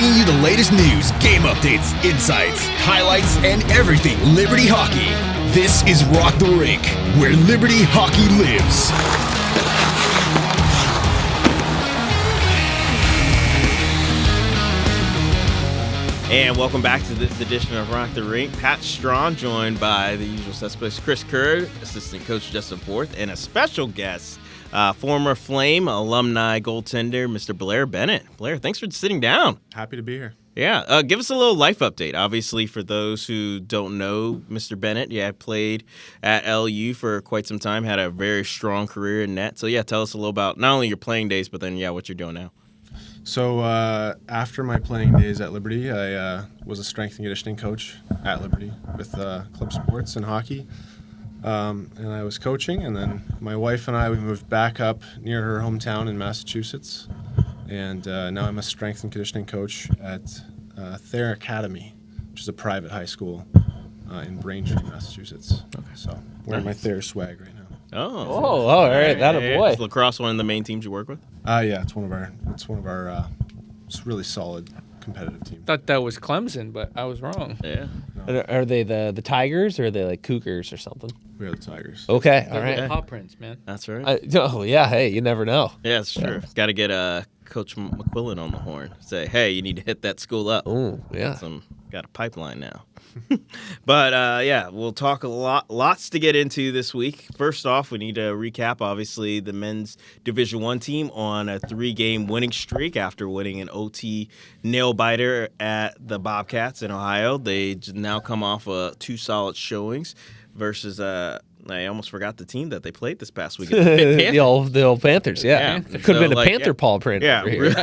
bringing you the latest news, game updates, insights, highlights, and everything Liberty Hockey. This is Rock the Rink, where Liberty Hockey lives. And welcome back to this edition of Rock the Rink. Pat Strawn, joined by the usual suspects, Chris Kerr, assistant coach Justin Forth, and a special guest, former Flame alumni goaltender, Mr. Blair Bennett. Blair, thanks for sitting down. Happy to be here. Yeah, give us a little life update. Obviously, for those who don't know Mr. Bennett, played at LU for quite some time, had a very strong career in net. So, tell us a little about not only your playing days, but then, what you're doing now. So after my playing days at Liberty, I was a strength and conditioning coach at Liberty with club sports and hockey. And I was coaching, and then my wife and we moved back up near her hometown in Massachusetts. And now I'm a strength and conditioning coach at Thayer Academy, which is a private high school in Braintree, Massachusetts. Okay. So wearing my Thayer swag right now. Oh, all right, that a boy. Is lacrosse one of the main teams you work with? Yeah, it's one of our it's really solid competitive team. Thought that was Clemson, but I was wrong. Yeah. No. Are they the Tigers or are they like Cougars or something? We are the Tigers. Okay, They're all right. the Paw Prints, man. That's right. Hey, you never know. Yeah, it's true. Got to get Coach McQuillan on the horn. Say, hey, you need to hit that school up. Oh, yeah. Got a pipeline now. But, we'll talk lots to get into this week. First off, we need to recap, obviously, the men's Division I team on a 3-game winning streak after winning an OT nail-biter at the Bobcats in Ohio. They now come off 2 solid showings versus I almost forgot the team that they played this past week. the old Panthers, yeah. It could have been a Panther paw print. Yeah. Over here.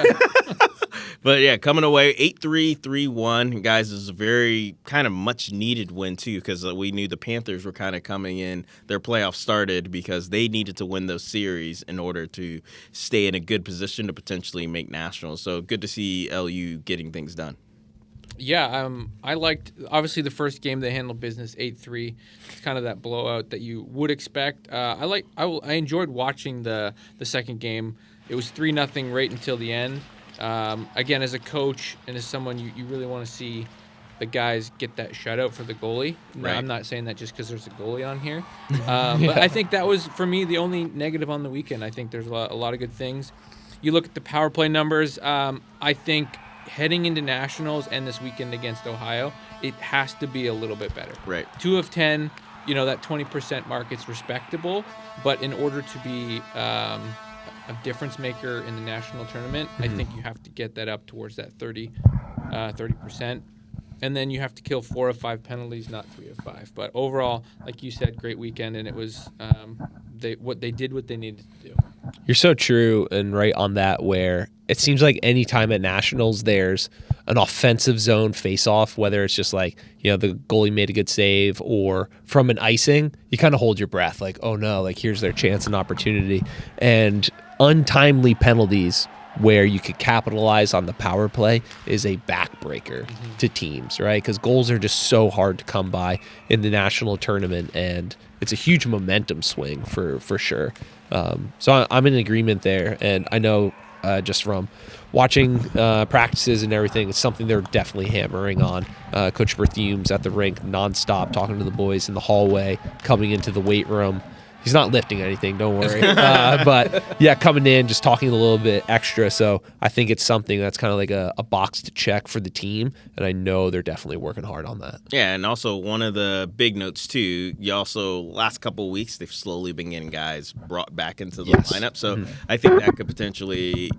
But, coming away 8-3, 3-1. Guys, this is a very kind of much-needed win, too, because we knew the Panthers were kind of coming in. Their playoffs started because they needed to win those series in order to stay in a good position to potentially make nationals. So good to see LU getting things done. Yeah, I liked, obviously, the first game they handled business 8-3. It's kind of that blowout that you would expect. I enjoyed watching the second game. It was 3-0 right until the end. Again, as a coach and as someone, you really want to see the guys get that shutout for the goalie. Now, Right. I'm not saying that just because there's a goalie on here. But I think that was, for me, the only negative on the weekend. I think there's a lot of good things. You look at the power play numbers. I think heading into nationals and this weekend against Ohio, it has to be a little bit better. Right. 2 of 10, that 20% mark, it's respectable. But in order to be a difference maker in the national tournament, I think you have to get that up towards that 30%. And then you have to kill 4 of 5 penalties, not 3 of 5. But overall, like you said, great weekend, and it was what they did what they needed to do. You're so true and right on that, where it seems like any time at nationals there's an offensive zone face-off, whether it's just like, the goalie made a good save or from an icing, you kind of hold your breath like, oh no, like here's their chance and opportunity. And untimely penalties where you could capitalize on the power play is a backbreaker to teams, right? Because goals are just so hard to come by in the national tournament, and it's a huge momentum swing for sure. So I'm in agreement there, and I know just from watching practices and everything, it's something they're definitely hammering on. Coach Berthium's at the rink nonstop, talking to the boys in the hallway, coming into the weight room. He's not lifting anything, don't worry. But coming in, just talking a little bit extra. So I think it's something that's kind of like a box to check for the team, and I know they're definitely working hard on that. Yeah, and also one of the big notes, too, last couple of weeks, they've slowly been getting guys brought back into the lineup. So I think that could potentially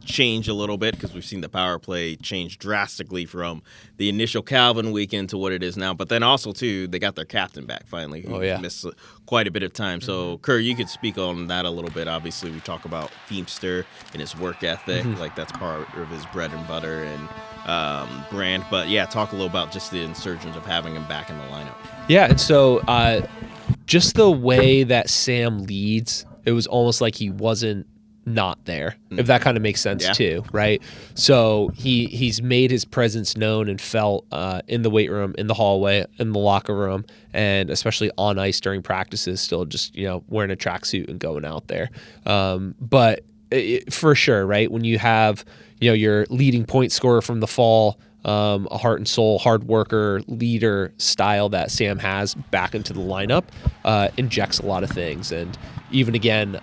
change a little bit, because we've seen the power play change drastically from the initial Calvin weekend to what it is now. But then also, too, they got their captain back finally, who missed quite a bit of time. So, Kerr, you could speak on that a little bit. Obviously, we talk about Feemster and his work ethic. Like, that's part of his bread and butter and brand. But, talk a little about just the insurgence of having him back in the lineup. Yeah, and so just the way that Sam leads, it was almost like he wasn't not there, if that kind of makes sense too, right? So he's made his presence known and felt in the weight room, in the hallway, in the locker room, and especially on ice during practices, still just wearing a tracksuit and going out there. But for sure, right? When you have, your leading point scorer from the fall, a heart and soul, hard worker, leader style that Sam has back into the lineup, injects a lot of things. And even again,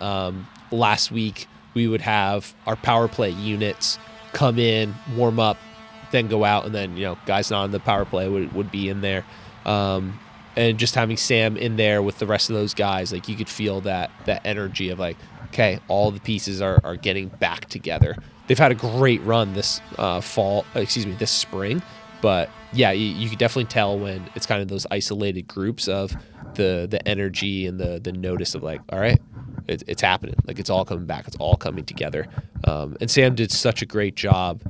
last week we would have our power play units come in, warm up, then go out, and then, guys not on the power play would be in there. And just having Sam in there with the rest of those guys, like, you could feel that energy of like, okay, all the pieces are getting back together. They've had a great run this this spring, but yeah, you could definitely tell when it's kind of those isolated groups of the energy and the notice of like, all right, it's happening. Like, it's all coming back. It's all coming together. And Sam did such a great job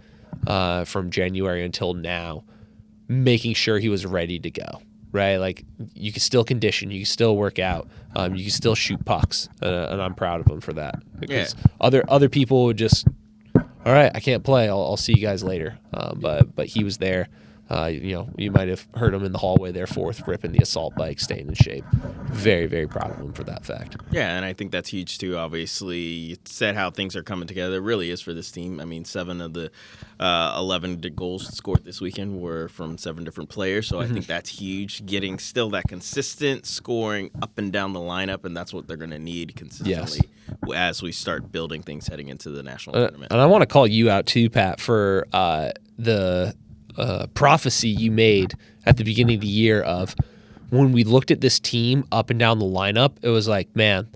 from January until now, making sure he was ready to go. Right, like, you can still condition, you can still work out, you can still shoot pucks, and I'm proud of him for that. Because other people would just, all right, I can't play. I'll see you guys later. But he was there. You might have heard him in the hallway there, fourth, ripping the assault bike, staying in shape. Very, very proud of him for that fact. Yeah, and I think that's huge too. Obviously, you said how things are coming together. It really is for this team. I mean, 7 of the 11 goals scored this weekend were from 7 different players, so I think that's huge. Getting still that consistent scoring up and down the lineup, and that's what they're going to need consistently as we start building things heading into the national tournament. And I want to call you out too, Pat, for the prophecy you made at the beginning of the year of when we looked at this team up and down the lineup, it was like, man,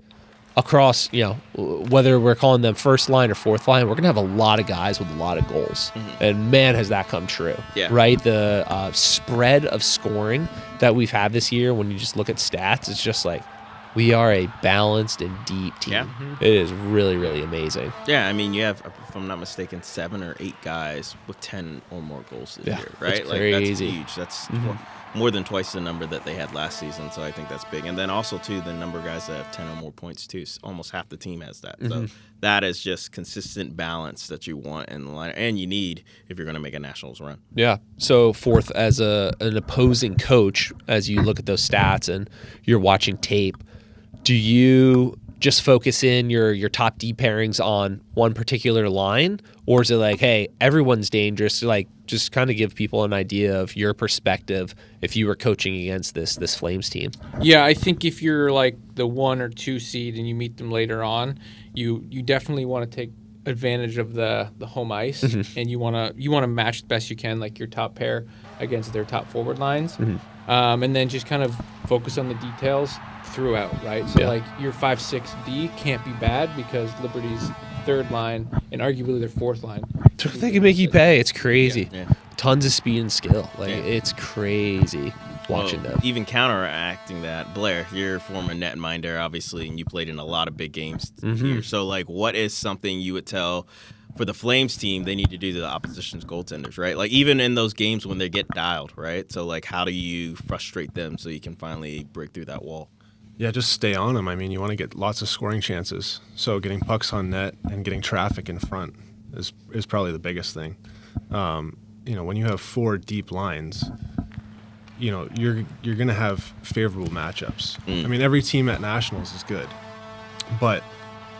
across, whether we're calling them first line or fourth line, we're going to have a lot of guys with a lot of goals. And man, has that come true. Yeah. Right? The spread of scoring that we've had this year, when you just look at stats, it's just like, we are a balanced and deep team. Yeah. It is really, really amazing. Yeah, I mean, you have, if I'm not mistaken, 7 or 8 guys with 10 or more goals this year, right? That's crazy. That's huge. That's more than twice the number that they had last season, so I think that's big. And then also, too, the number of guys that have 10 or more points, too. Almost half the team has that. So that is just consistent balance that you want in the line, and you need if you're going to make a Nationals run. Yeah. So fourth, as an opposing coach, as you look at those stats and you're watching tape, do you just focus in your top D pairings on one particular line, or is it like, hey, everyone's dangerous? Like, just kind of give people an idea of your perspective if you were coaching against this Flames team. Yeah, I think if you're like the 1 or 2 seed and you meet them later on, you definitely want to take advantage of the home ice, and you want to match the best you can, like your top pair against their top forward lines, and then just kind of focus on the details throughout, right? So like your 5-6D can't be bad because Liberty's third line and arguably their fourth line. They can make you pay. It's crazy. Yeah. Tons of speed and skill. Like, it's crazy watching them. Even counteracting that, Blair, you're a former netminder, obviously, and you played in a lot of big games here. So, like, what is something you would tell for the Flames team they need to do to the opposition's goaltenders, right? Like, even in those games when they get dialed, right? So, like, how do you frustrate them so you can finally break through that wall? Yeah, just stay on them. I mean, you want to get lots of scoring chances. So getting pucks on net and getting traffic in front is probably the biggest thing. When you have 4 deep lines, you're going to have favorable matchups. I mean, every team at Nationals is good. But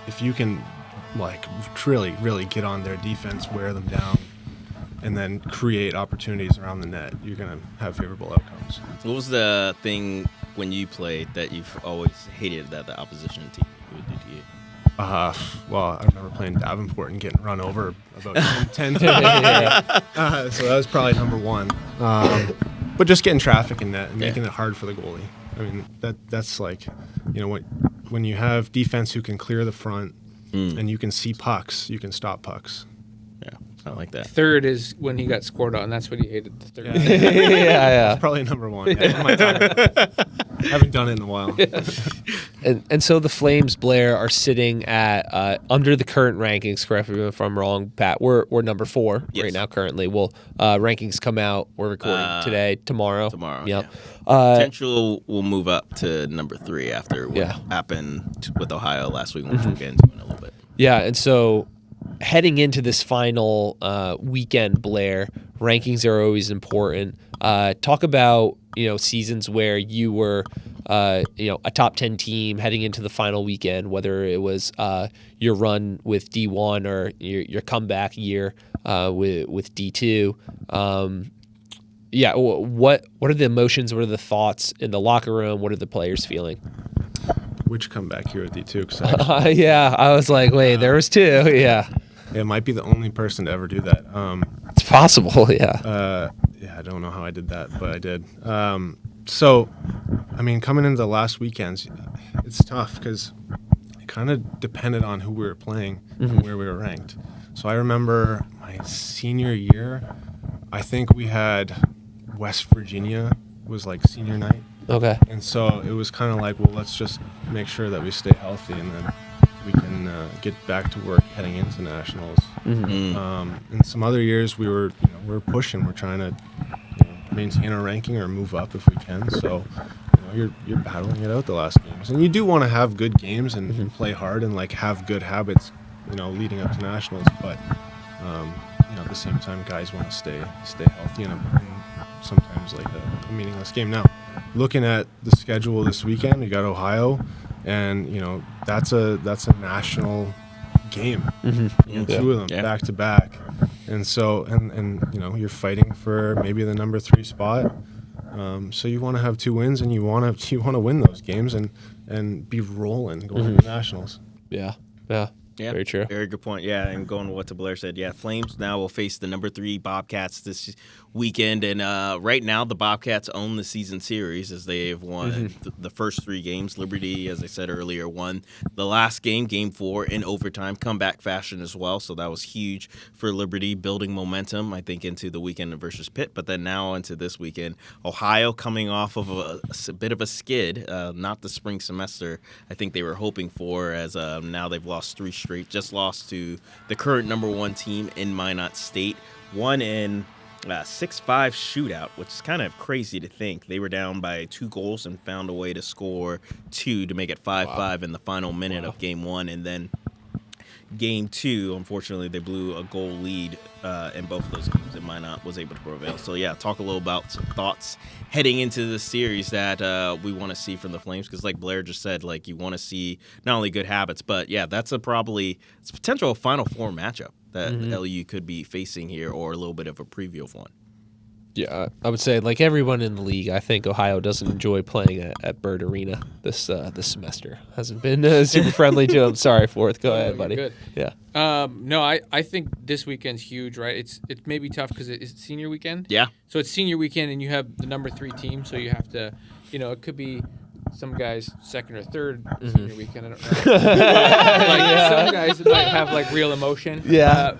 if you can, like, really, really get on their defense, wear them down, and then create opportunities around the net, you're going to have favorable outcomes. What was the thing when you played that you've always hated that the opposition team would do to you? Well, I remember playing Davenport and getting run over about 10 times. So that was probably number 1. But just getting traffic in net and making it hard for the goalie. I mean, that's like, when you have defense who can clear the front and you can see pucks, you can stop pucks. Yeah, I like that. Third is when he got scored on. That's what he hated, the third. Yeah. That's probably number 1. Yeah, I haven't done it in a while. And so the Flames, Blair, are sitting at under the current rankings. Correct me if I'm wrong, Pat. We're number 4 right now currently. Well, rankings come out. We're recording today, tomorrow. Tomorrow. Yep. Yeah. Potential will move up to number 3 after what happened with Ohio last week, which we'll get into in a little bit. Yeah, and so heading into this final weekend, Blair, rankings are always important. Talk about seasons where you were a top 10 team heading into the final weekend, whether it was your run with D1 or your comeback year with D2. What are the emotions? What are the thoughts in the locker room? What are the players feeling? Which comeback here at D2? 'Cause Yeah, I was like, wait, there was 2. Yeah, it might be the only person to ever do that. it's possible. Yeah. I don't know how I did that, but I did. So, I mean, coming into the last weekends, it's tough because it kind of depended on who we were playing and where we were ranked. So I remember my senior year, I think we had West Virginia was like senior night. Okay. And so it was kind of like, well, let's just make sure that we stay healthy and then we can get back to work heading into nationals. And some other years we were pushing. We're trying to maintain our ranking or move up if we can. So you're battling it out the last games, and you do want to have good games and play hard and like have good habits, leading up to nationals. But at the same time, guys want to stay healthy in sometimes like a meaningless game. Now, looking at the schedule this weekend, we got Ohio, and that's a national game. Two of them back to back, and so and you're fighting for maybe the number 3 spot. So you want to have 2 wins, and you want to win those games and be rolling going to nationals. Yeah. Yeah, very true. Very good point. Yeah, and going with what Blair said, Flames now will face the number 3 Bobcats this weekend, and right now the Bobcats own the season series as they've won the first 3 games. Liberty, as I said earlier, won the last game, Game 4, in overtime, comeback fashion as well. So that was huge for Liberty, building momentum, I think, into the weekend versus Pitt. But then now into this weekend, Ohio coming off of a bit of a skid, not the spring semester I think they were hoping for, as now they've lost 3 straight. Just lost to the current number 1 team in Minot State. Won in 6-5 shootout, which is kind of crazy to think. They were down by 2 goals and found a way to score 2 to make it 5-5 in the final minute of Game 1. And then Game 2, unfortunately, they blew a goal lead in both of those games, and Minot was able to prevail. So, talk a little about some thoughts heading into the series that we want to see from the Flames, because like Blair just said, like you want to see not only good habits, but, that's it's a potential Final Four matchup that LU could be facing here, or a little bit of a preview of one. Yeah, I would say, like everyone in the league, I think Ohio doesn't enjoy playing at Bird Arena this semester. Hasn't been super friendly to them. Sorry, Fourth. Go ahead, buddy. Good. Yeah. No, I think this weekend's huge, right? It's maybe tough because it's senior weekend. Yeah. So it's senior weekend, and you have the number 3 team, so you have to, it could be some guys second or third senior weekend. I don't know. Some guys might have like real emotion. Yeah.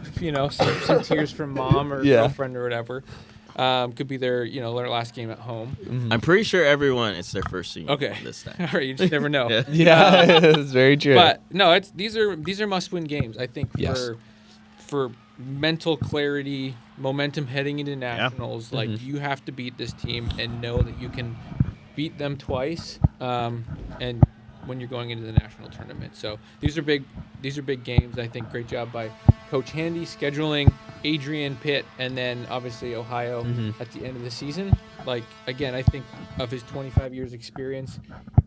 Some tears from mom or girlfriend or whatever. Could be their their last game at home. I'm pretty sure everyone it's their first senior game this time. All right, you just never know. Yeah, it's very true. But no, these are must-win games. I think for mental clarity, momentum heading into nationals. Like you have to beat this team and know that you can beat them twice. And when you're going into the national tournament, so these are big games. I think great job by Coach Handy scheduling Adrian, Pitt, and then obviously Ohio at the end of the season. Like again, I think of his 25 years experience,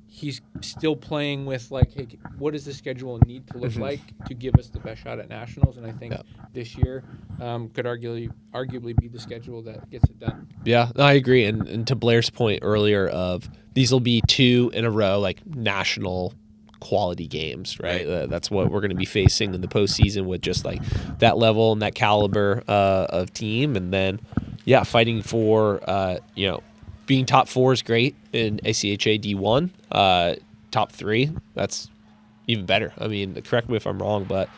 he's still playing with like, hey, what does the schedule need to look like to give us the best shot at nationals? And I think this year could arguably be the schedule that gets it done. Yeah, I agree. And to Blair's point earlier of these will be 2 in a row, like national quality games, right? That's what we're going to be facing in the postseason with just like that level and that caliber of team. And then, fighting for, being top 4 is great in ACHA D1. Top 3, that's even better. I mean, correct me if I'm wrong, but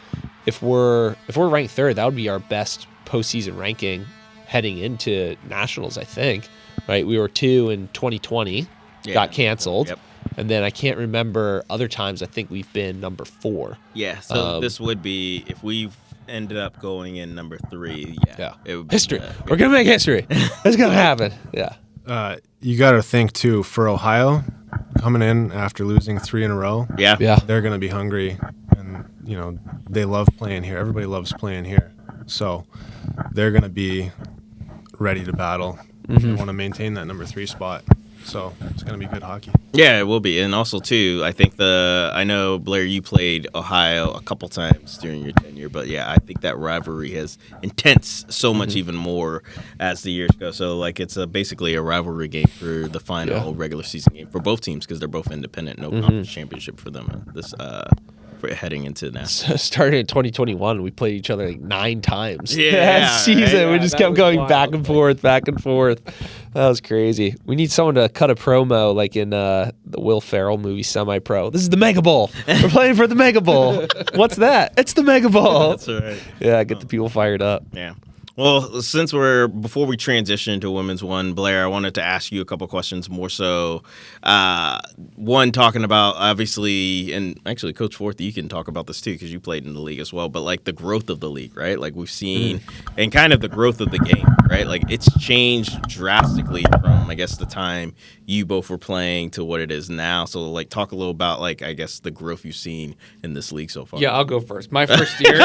if we're ranked 3rd, that would be our best postseason ranking heading into nationals, I think. Right? We were 2 in 2020, got canceled. Yep. And then I can't remember other times. I think we've been number 4. Yeah, so this would be, if we've ended up going in number 3, it would be history. We're going to make history. It's going to happen. Yeah. You got to think, too, for Ohio, coming in after losing 3 in a row, they're going to be hungry. And, they love playing here. Everybody loves playing here. So they're going to be ready to battle. They want to maintain that number 3 spot. So it's going to be good hockey. Yeah, it will be. And also, too, I think I know, Blair, you played Ohio a couple times during your tenure, but yeah, I think that rivalry has intense so much even more as the years go. So, like, it's basically a rivalry game for the final regular season game for both teams because they're both independent. No conference championship for them for heading into now. Starting in 2021, we played each other like 9 times. Yeah, season. right? We Yeah, just that kept was going wild. back and forth, back and forth. That was crazy. We need someone to cut a promo like in the Will Ferrell movie Semi Pro. This is the Mega Bowl. We're playing for the Mega Bowl. What's that? It's the Mega Bowl. That's right. Yeah, get the people fired up. Yeah. Well, before we transition to Women's One, Blair, I wanted to ask you a couple questions more so. One, talking about, obviously, and actually, Coach Forth, you can talk about this too because you played in the league as well, but like the growth of the league, right? Like we've seen, and kind of the growth of the game, right? Like it's changed drastically from, I guess, the time you both were playing to what it is now. So, like, talk a little about, like, I guess, the growth you've seen in this league so far. Yeah, I'll go first. My first year,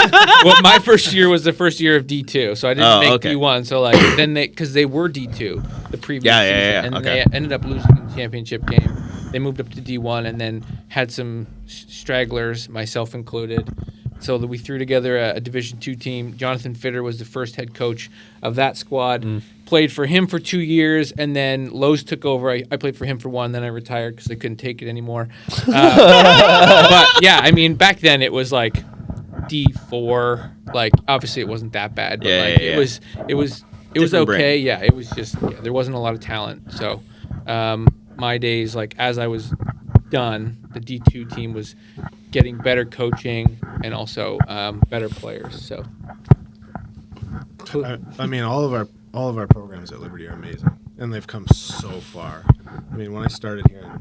my first year was the first year of D2, so I didn't make okay. D1. So like then because they were D2 the previous season, and okay. they ended up losing the championship game. They moved up to D1 and then had some stragglers, myself included. So that we threw together a Division II team. Jonathan Fitter was the first head coach of that squad. Played for him for 2 years, and then Lowe's took over. I played for him for 1, then I retired because I couldn't take it anymore. But yeah, I mean, back then it was like D4. Like obviously it wasn't that bad, but it was Different okay. brand. Yeah, it was just there wasn't a lot of talent. So my days, like as I was done, the D2 team was getting better coaching and also better players. So I mean, all of our programs at Liberty are amazing, and they've come so far. I mean, when I started here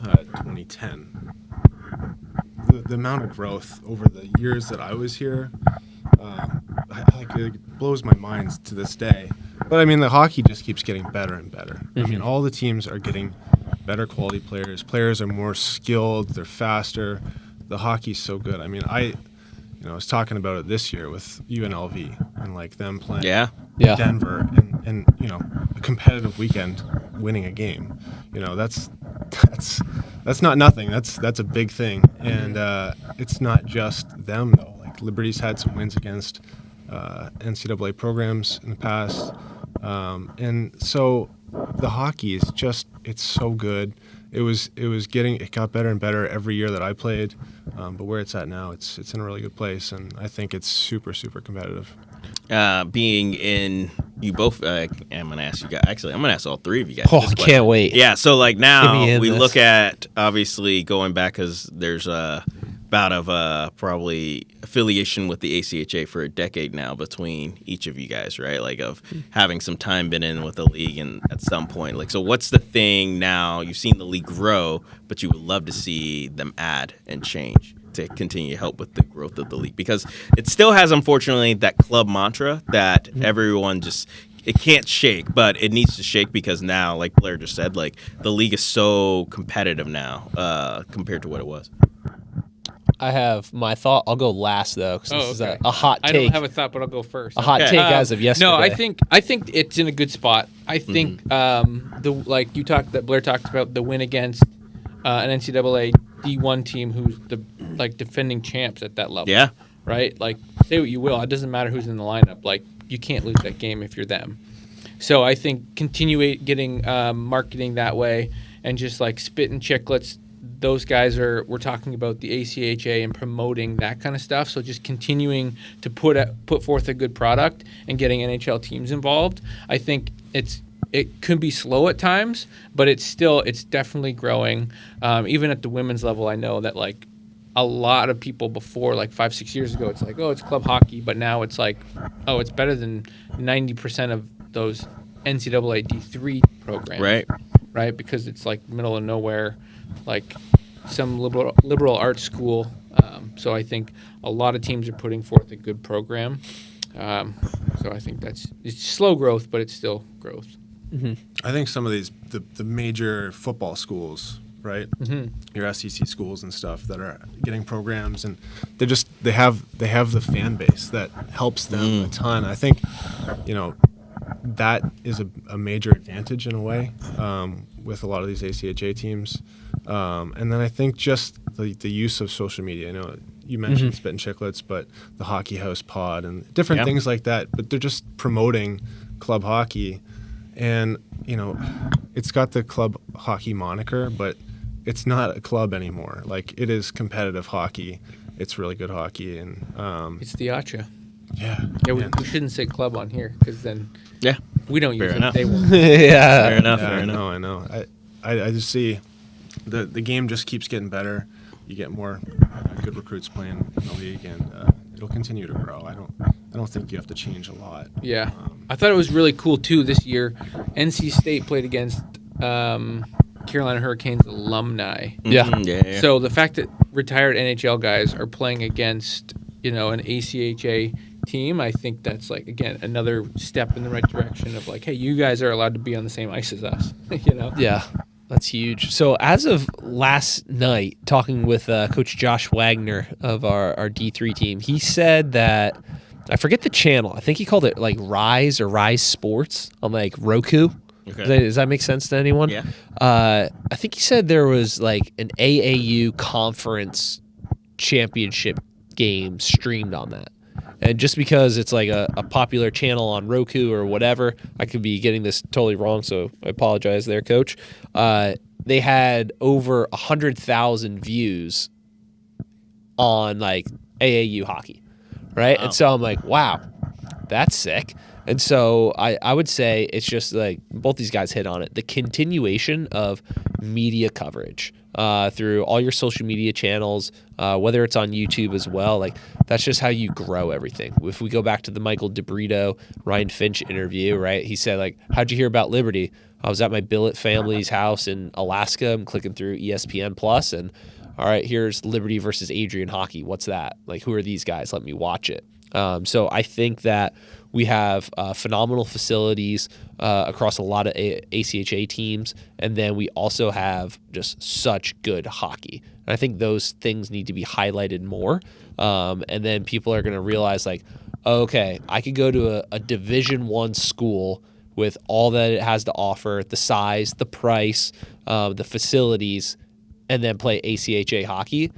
in 2010, the amount of growth over the years that I was here, it blows my mind to this day. But I mean, the hockey just keeps getting better and better. I mean, all the teams are getting better quality players. Players are more skilled. They're faster. The hockey's so good. I mean, I was talking about it this year with UNLV and like them playing Denver and a competitive weekend winning a game. That's not nothing. That's a big thing. And it's not just them though. Like Liberty's had some wins against NCAA programs in the past. And so the hockey is it's so good. It got better and better every year that I played, but where it's at now, it's in a really good place, and I think it's super, super competitive. Being in you both, I'm going to ask you guys. Actually, I'm going to ask all three of you guys. Oh, this I question. can't wait. Yeah, so like Get now me in we this. look at obviously going back because there's a bout of probably affiliation with the ACHA for a decade now between each of you guys, right? Like of having some time been in with the league and at some point, like, so what's the thing now? You've seen the league grow, but you would love to see them add and change to continue to help with the growth of the league because it still has, unfortunately, that club mantra that everyone just it can't shake, but it needs to shake because now, like Blair just said, like the league is so competitive now compared to what it was. I have my thought. I'll go last though because this is okay. a hot take. I don't have a thought, but I'll go first. A hot take as of yesterday. No, I think it's in a good spot. I think that Blair talked about the win against an NCAA D1 team who's the defending champs at that level. Yeah. Right? Like say what you will, it doesn't matter who's in the lineup. Like you can't lose that game if you're them. So I think continue getting marketing that way and just like spit and chicklets. Those guys we're talking about the ACHA and promoting that kind of stuff. So just continuing to put forth a good product and getting NHL teams involved. I think it could be slow at times, but it's definitely growing. Even at the women's level, I know that like a lot of people before, like 5-6 years ago, it's like, oh, it's club hockey, but now it's like, oh, it's better than 90% of those NCAA D3 programs. Right, because it's like middle of nowhere, like some liberal arts school. So I think a lot of teams are putting forth a good program. So I think it's slow growth, but it's still growth. I think some of these the major football schools, right? Your SEC schools and stuff that are getting programs, and they have the fan base that helps them a ton. I think that is a major advantage in a way with a lot of these ACHA teams. And then I think just the use of social media. I know you mentioned Spit and Chicklets, but the Hockey House Pod and different things like that. But they're just promoting club hockey. And, it's got the club hockey moniker, but it's not a club anymore. Like, it is competitive hockey. It's really good hockey. And it's the Acha. Yeah. Yeah, we shouldn't say club on here because then we don't use enough. it. They won't. Fair enough. Yeah, Fair enough. I know. I just see the game just keeps getting better. You get more good recruits playing in the league, and it'll continue to grow. I don't think you have to change a lot. Yeah. I thought it was really cool, too, this year. NC State played against Carolina Hurricanes alumni. Yeah. So the fact that retired NHL guys are playing against, an ACHA team, I think that's, like, again, another step in the right direction of, like, hey, you guys are allowed to be on the same ice as us, Yeah, that's huge. So as of last night, talking with Coach Josh Wagner of our D3 team, he said that, I forget the channel, I think he called it like Rise or Rise Sports on like Roku. Okay. Does that make sense to anyone? Yeah. I think he said there was like an AAU conference championship game streamed on that. And just because it's like a popular channel on Roku or whatever, I could be getting this totally wrong, so I apologize there, Coach. They had over 100,000 views on like AAU hockey, right? Wow. And so I'm like, wow, that's sick. And so I would say it's just like both these guys hit on it. The continuation of media coverage through all your social media channels, whether it's on YouTube as well, like that's just how you grow everything. If we go back to the Michael DeBrito, Ryan Finch interview, right? He said like, how'd you hear about Liberty? I was at my billet family's house in Alaska. I'm clicking through ESPN Plus and all right, here's Liberty versus Adrian hockey. What's that? Like, who are these guys? Let me watch it. So I think that we have phenomenal facilities across a lot of ACHA teams, and then we also have just such good hockey. And I think those things need to be highlighted more, and then people are going to realize, like, okay, I could go to a Division I school with all that it has to offer, the size, the price, the facilities, and then play ACHA hockey.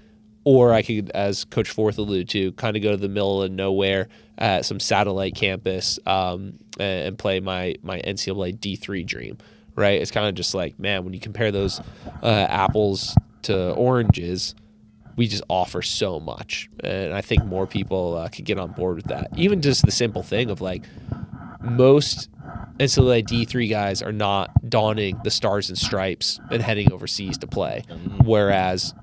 Or I could, as Coach Forth alluded to, kind of go to the middle of nowhere at some satellite campus and play my NCAA D3 dream, right? It's kind of just like, man, when you compare those apples to oranges, we just offer so much. And I think more people could get on board with that. Even just the simple thing of like most NCAA D3 guys are not donning the stars and stripes and heading overseas to play. Whereas,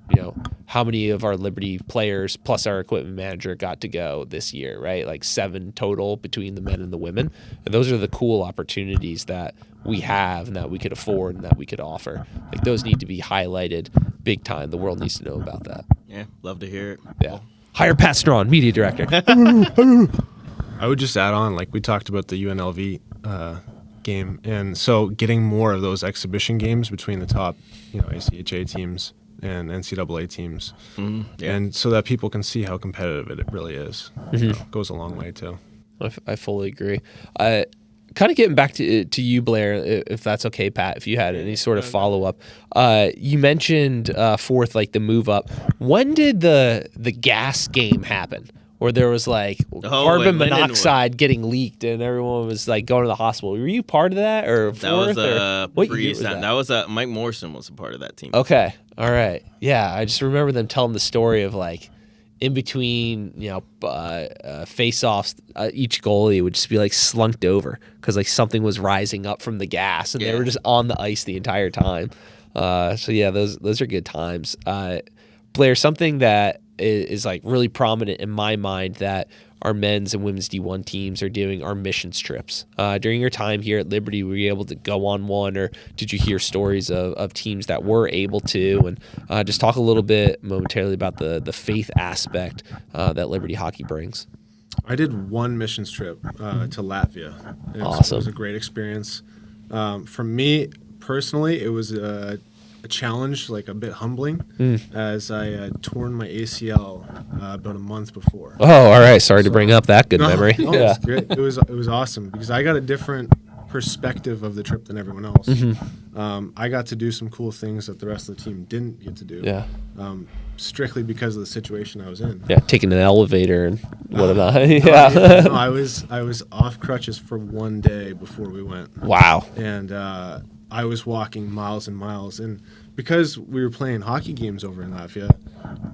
how many of our Liberty players plus our equipment manager got to go this year, right? Like 7 total between the men and the women. And those are the cool opportunities that we have and that we could afford and that we could offer. Like those need to be highlighted big time. The world needs to know about that. Yeah, love to hear it. Yeah. Hire Pat Strawn, media director. I would just add on, like we talked about the UNLV game, and so getting more of those exhibition games between the top, ACHA teams and NCAA teams, and so that people can see how competitive it really is. So it goes a long way too. I fully agree. Kind of getting back to you, Blair, if that's okay, Pat, if you had any sort of follow-up. You mentioned Forth, like the move up. When did the gas game happen? Where there was like carbon monoxide getting leaked and everyone was like going to the hospital. Were you part of that or that was what year was that? That was Mike Morrison was a part of that team. Okay, all right, yeah. I just remember them telling the story of like in between, face-offs, each goalie would just be like slunked over because like something was rising up from the gas and they were just on the ice the entire time. So yeah, those are good times. Blair, something that is like really prominent in my mind that our men's and women's D1 teams are doing are missions trips. During your time here at Liberty, were you able to go on one, or did you hear stories of teams that were able to? And just talk a little bit momentarily about the faith aspect that Liberty hockey brings. I did one missions trip to Latvia. Awesome. It was a great experience. For me personally, it was a challenge, like a bit humbling, as I had torn my ACL about a month before. Oh, all right. Sorry to bring up that good memory. No, yeah. it was great. It was awesome because I got a different perspective of the trip than everyone else. I got to do some cool things that the rest of the team didn't get to do. Yeah. Strictly because of the situation I was in. Yeah, taking an elevator and whatnot. Yeah. No, I was off crutches for one day before we went. Wow. And I was walking miles and miles, and because we were playing hockey games over in Latvia,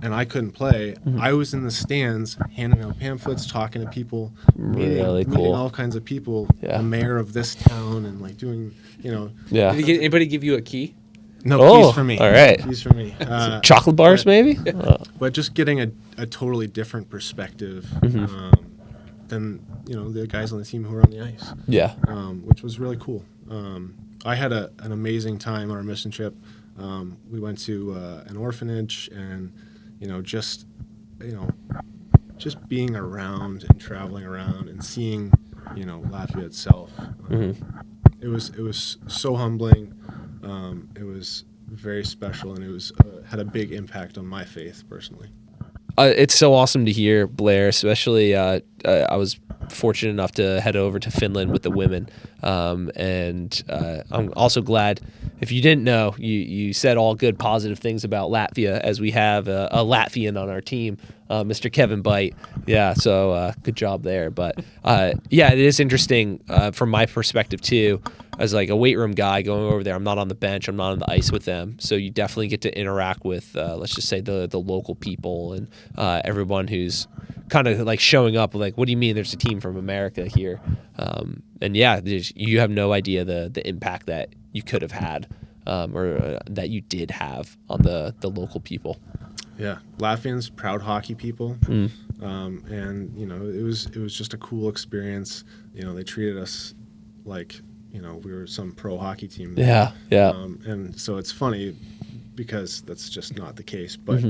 and I couldn't play, I was in the stands handing out pamphlets, talking to people, Really meeting cool. all kinds of people, Yeah. the mayor of this town, and like doing, Yeah. Did anybody give you a key? no Oh, keys for me. all right. Keys for me. Chocolate bars, maybe? But just getting a totally different perspective than the guys on the team who were on the ice. Yeah. Which was really cool. I had an amazing time on our mission trip. We went to an orphanage, and just being around and traveling around and seeing Latvia itself. It was so humbling. It was very special, and it was had a big impact on my faith personally. It's so awesome to hear, Blair, especially I was fortunate enough to head over to Finland with the women. And I'm also glad, if you didn't know, you said all good, positive things about Latvia, as we have a Latvian on our team, Mr. Kevin Bite. Yeah, so good job there. But yeah, it is interesting from my perspective too, as like a weight room guy going over there. I'm not on the bench, I'm not on the ice with them, so you definitely get to interact with let's just say the local people and everyone who's kind of like showing up like, what do you mean there's a team from America here? And yeah, you have no idea the impact that you could have had or that you did have on the local people. Yeah, Latvians, proud hockey people, and it was just a cool experience. They treated us like we were some pro hockey team. Yeah. And so it's funny because that's just not the case. But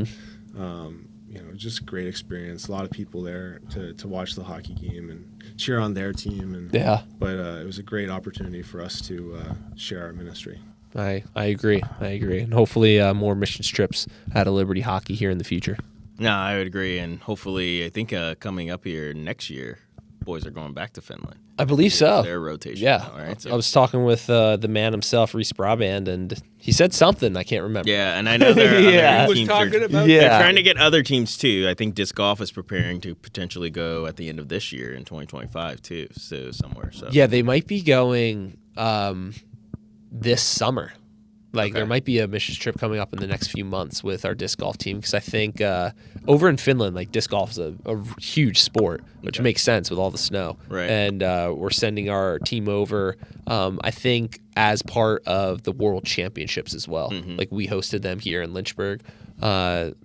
just a great experience. A lot of people there to watch the hockey game and cheer on their team. And but it was a great opportunity for us to share our ministry. I agree, and hopefully more missions trips out of Liberty Hockey here in the future. No, I would agree, and hopefully, I think coming up here next year, boys are going back to Finland. I believe so. Their rotation. Yeah. Now, right? So, I was talking with the man himself, Reese Braband, and he said something. I can't remember. yeah, and I know there are Yeah. other He teams. was talking about Yeah. They're trying to get other teams too. I think disc golf is preparing to potentially go at the end of this year in 2025 too. So somewhere. So Yeah, they might be going this summer. Like there might be a missions trip coming up in the next few months with our disc golf team, because I think over in Finland, like disc golf is a huge sport, which makes sense with all the snow. Right. And we're sending our team over, I think, as part of the World Championships as well. Like we hosted them here in Lynchburg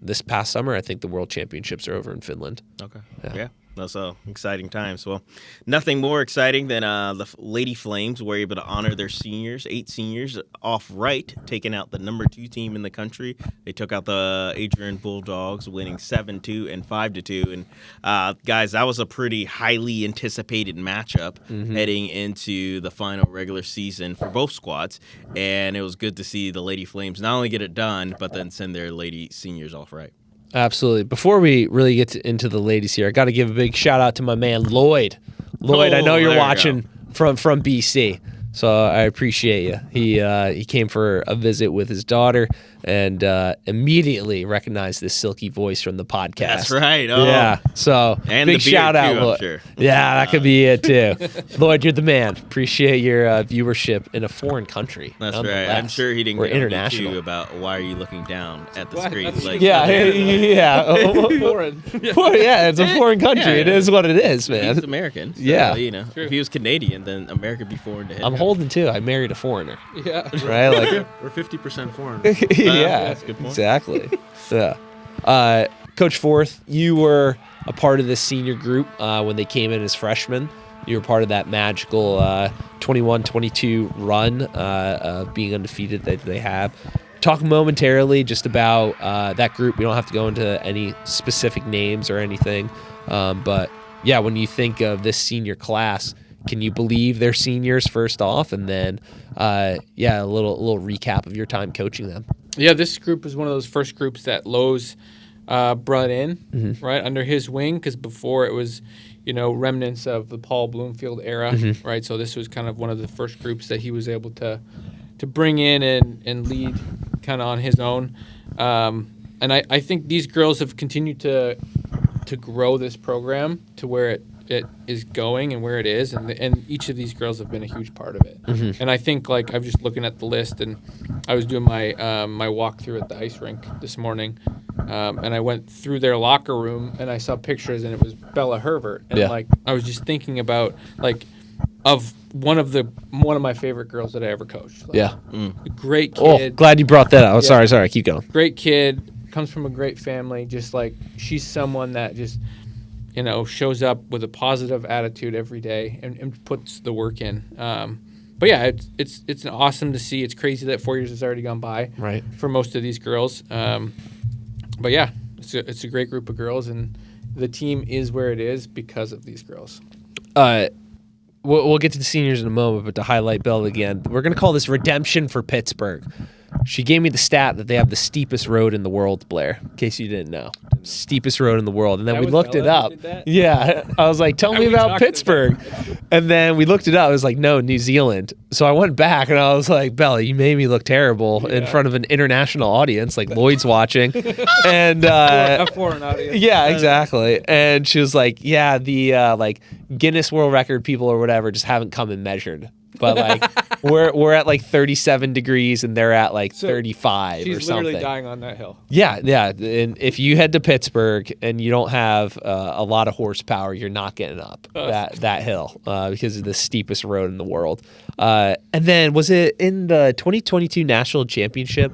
this past summer. I think the World Championships are over in Finland. Okay. Yeah. That's exciting times. Well, nothing more exciting than the Lady Flames were able to honor their seniors, 8 seniors, off right, taking out the number 2 team in the country. They took out the Adrian Bulldogs, winning 7-2 and 5-2. And guys, that was a pretty highly anticipated matchup heading into the final regular season for both squads. And it was good to see the Lady Flames not only get it done, but then send their lady seniors off right. Absolutely. Before we really get into the ladies here, I got to give a big shout out to my man Lloyd. Lloyd, I know you're watching from BC, so I appreciate you. He came for a visit with his daughter and immediately recognized this silky voice from the podcast. That's right. Oh. Yeah. So And big the beard, shout out, too, I'm Lloyd. sure. Yeah, that could be it too. Lloyd, you're the man. Appreciate your viewership in a foreign country. That's right. nonetheless. I'm sure he didn't We're get on me, international. too, about why are you looking down at the Why? screen. That's Like, Yeah, yeah. Foreign. Yeah, it's a foreign country. Yeah. It is what it is, man. He's American. So, Yeah. if he was Canadian, then America would be foreign to him. I'm holding too. I married a foreigner, Yeah. right? Like, We're 50% foreign. yeah, that's a good point. exactly. Yeah. Coach Forth, you were a part of this senior group when they came in as freshmen. You were part of that magical 21-22 run of being undefeated that they have. Talk momentarily just about that group. We don't have to go into any specific names or anything. But, yeah, when you think of this senior class, can you believe they're seniors first off? And then, a little recap of your time coaching them. Yeah, this group was one of those first groups that Lowe's brought in, right, under his wing, because before it was, remnants of the Paul Bloomfield era, right? So this was kind of one of the first groups that he was able to bring in and lead kind of on his own. And I think these girls have continued to grow this program to where it is going and where it is, and each of these girls have been a huge part of it. And I think, like, I'm just looking at the list, and I was doing my my walkthrough at the ice rink this morning, and I went through their locker room and I saw pictures, and it was Bella Herbert, and like I was just thinking about of one of my favorite girls that I ever coached. Like, great kid. Oh, glad you brought that up. Oh, sorry, keep going. Great kid, comes from a great family. Just like she's someone that just shows up with a positive attitude every day and puts the work in. But yeah, it's awesome to see. It's crazy that 4 years has already gone by for most of these girls. But yeah, it's a great group of girls, and the team is where it is because of these girls. We'll get to the seniors in a moment, but to highlight Bella again, we're going to call this redemption for Pittsburgh. She gave me the stat that they have the steepest road in the world, Blair, in case you didn't know. Steepest road in the world. And then we looked it up. Yeah. I was like, tell me about Pittsburgh. And then we looked it up. It was like, no, New Zealand. So I went back and I was like, Bella, you made me look terrible in front of an international audience, like Lloyd's watching. And a foreign audience. Yeah, exactly. And she was like, yeah, the Guinness World Record people or whatever just haven't come and measured. But like we're at like 37 degrees and they're at like 35 or something. She's literally dying on that hill. Yeah. And if you head to Pittsburgh and you don't have a lot of horsepower, you're not getting up that hill because of the steepest road in the world. And then was it in the 2022 National Championship?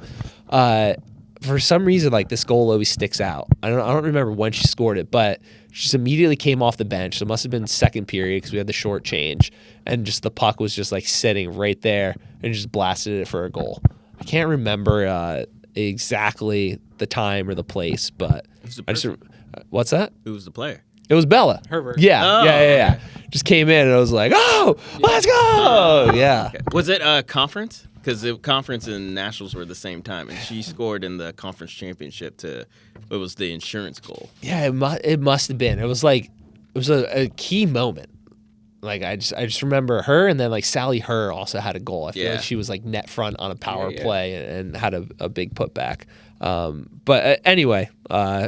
For some reason, like this goal always sticks out. I don't remember when she scored it, but she just immediately came off the bench. So it must have been second period because we had the short change, and just the puck was just like sitting right there and just blasted it for a goal. I can't remember exactly the time or the place, but what's that? Who was the player? It was Bella Herbert. Yeah. Okay. Just came in and I was like, let's go. Yeah. Okay. Was it a conference? Because the conference and nationals were the same time, and she scored in the conference championship it was the insurance goal. Yeah, it must have been. It was like, it was a key moment. Like I just remember her, and then like Sally Herr also had a goal. I feel like she was like net front on a power play and had a big putback. But anyway,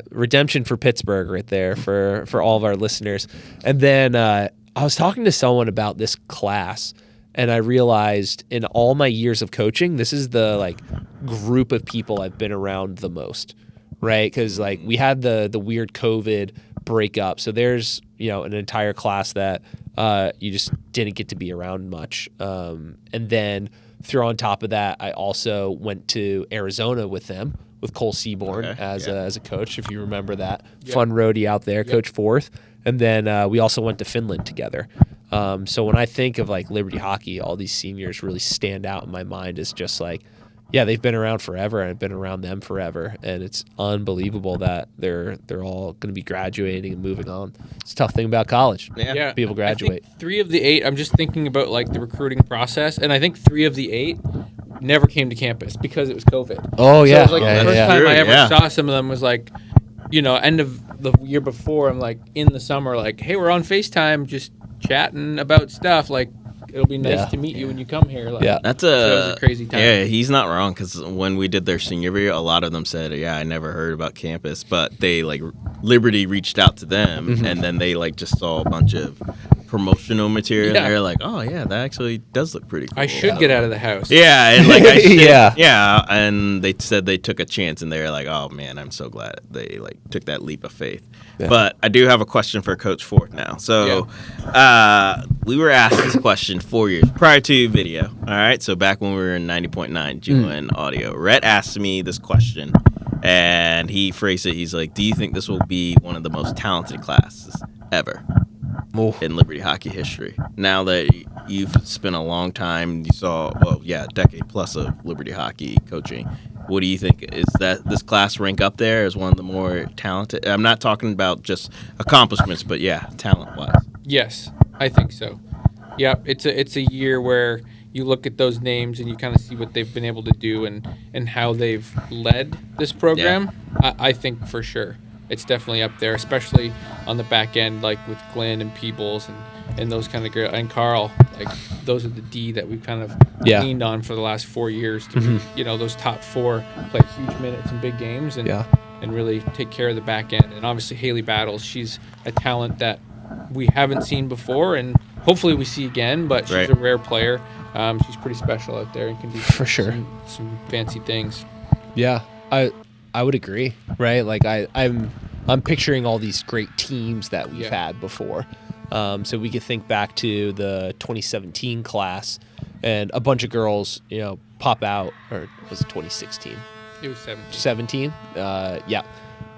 redemption for Pittsburgh right there for all of our listeners. And then I was talking to someone about this class, and I realized in all my years of coaching, this is the like group of people I've been around the most, right? Because like we had the weird COVID breakup, so there's an entire class that you just didn't get to be around much. And then throw on top of that, I also went to Arizona with them, with Cole Seaborn as a coach, if you remember that fun roadie out there, Coach Forth. And then we also went to Finland together. So when I think of like Liberty hockey, all these seniors really stand out in my mind as just like, yeah, they've been around forever, and I've been around them forever, and it's unbelievable that they're all going to be graduating and moving on. It's a tough thing about college. Yeah. People graduate. I think 3 of the 8, I'm just thinking about like the recruiting process, and I think 3 of the 8 never came to campus because it was COVID. Oh, yeah. So it was like the first time I ever saw some of them was like, end of the year before, I'm like in the summer, like, hey, we're on FaceTime just chatting about stuff. Like, it'll be nice to meet you when you come here. Like, That's so it was a crazy time. Yeah, he's not wrong, because when we did their senior year, a lot of them said, I never heard about campus, but they like Liberty reached out to them, and then they like just saw a bunch of promotional material, and they're like, oh yeah, that actually does look pretty cool. I should get out of the house. Yeah, and like I should, and they said they took a chance, and they're like, oh man, I'm so glad they like took that leap of faith. But I do have a question for Coach Ford now. So we were asked this question 4 years prior to video. All right, so back when we were in 90.9 GLN audio, Rhett asked me this question, and he phrased it. He's like, do you think this will be one of the most talented classes ever in Liberty hockey history? Now that you've spent a long time, you saw, a decade plus of Liberty hockey coaching, what do you think? Is that this class rank up there as one of the more talented? I'm not talking about just accomplishments, but talent-wise. Yes, I think so. Yeah, it's a year where you look at those names and you kind of see what they've been able to do and how they've led this program, I think for sure it's definitely up there, especially on the back end, like with Glenn and Peebles and those kind of girls, and Carl. Like those are the D that we've kind of leaned on for the last 4 years to those top 4 play huge minutes in big games and really take care of the back end. And obviously Haley Battles, she's a talent that we haven't seen before and hopefully we see again, but she's a rare player. She's pretty special out there and can do for sure some fancy things. Yeah, I would agree, right? Like I'm picturing all these great teams that we've had before. So we could think back to the 2017 class and a bunch of girls, pop out, or was it 2016? It was 17. 17? Yeah.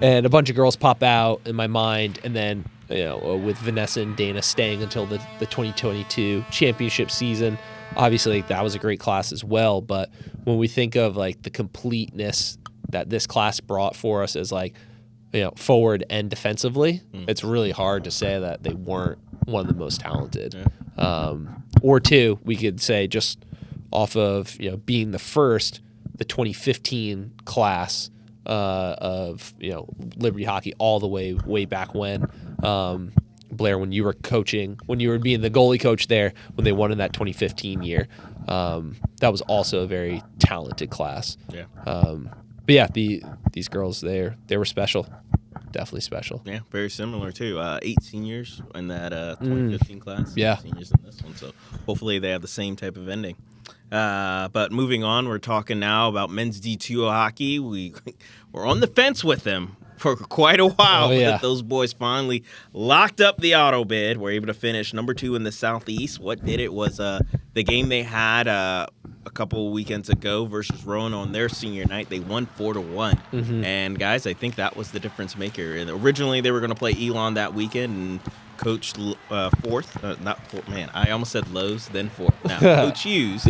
And a bunch of girls pop out in my mind, and then, with Vanessa and Dana staying until the 2022 championship season. Obviously, that was a great class as well, but when we think of, like, the completeness that this class brought for us as, like, forward and defensively, it's really hard to say that they weren't one of the most talented. Or two, we could say just off of being the first, the 2015 class of Liberty hockey all the way back when. Blair, when you were coaching, when you were being the goalie coach there, when they won in that 2015 year, that was also a very talented class. Yeah. But yeah, these girls, they were special. Definitely special. Yeah, very similar too. 8 seniors in that 2015 class. Yeah. Seniors in this one. So hopefully they have the same type of ending. But moving on, we're talking now about men's D2 hockey. We're on the fence with them for quite a while. But those boys finally locked up the auto bid. Were able to finish number 2 in the Southeast. What did it was the game they had a couple of weekends ago versus Rowan on their senior night. They won 4-1. And guys, I think that was the difference maker. And originally they were going to play Elon that weekend, and Coach I almost said Lowe's, then Fourth. Now, Coach Hughes.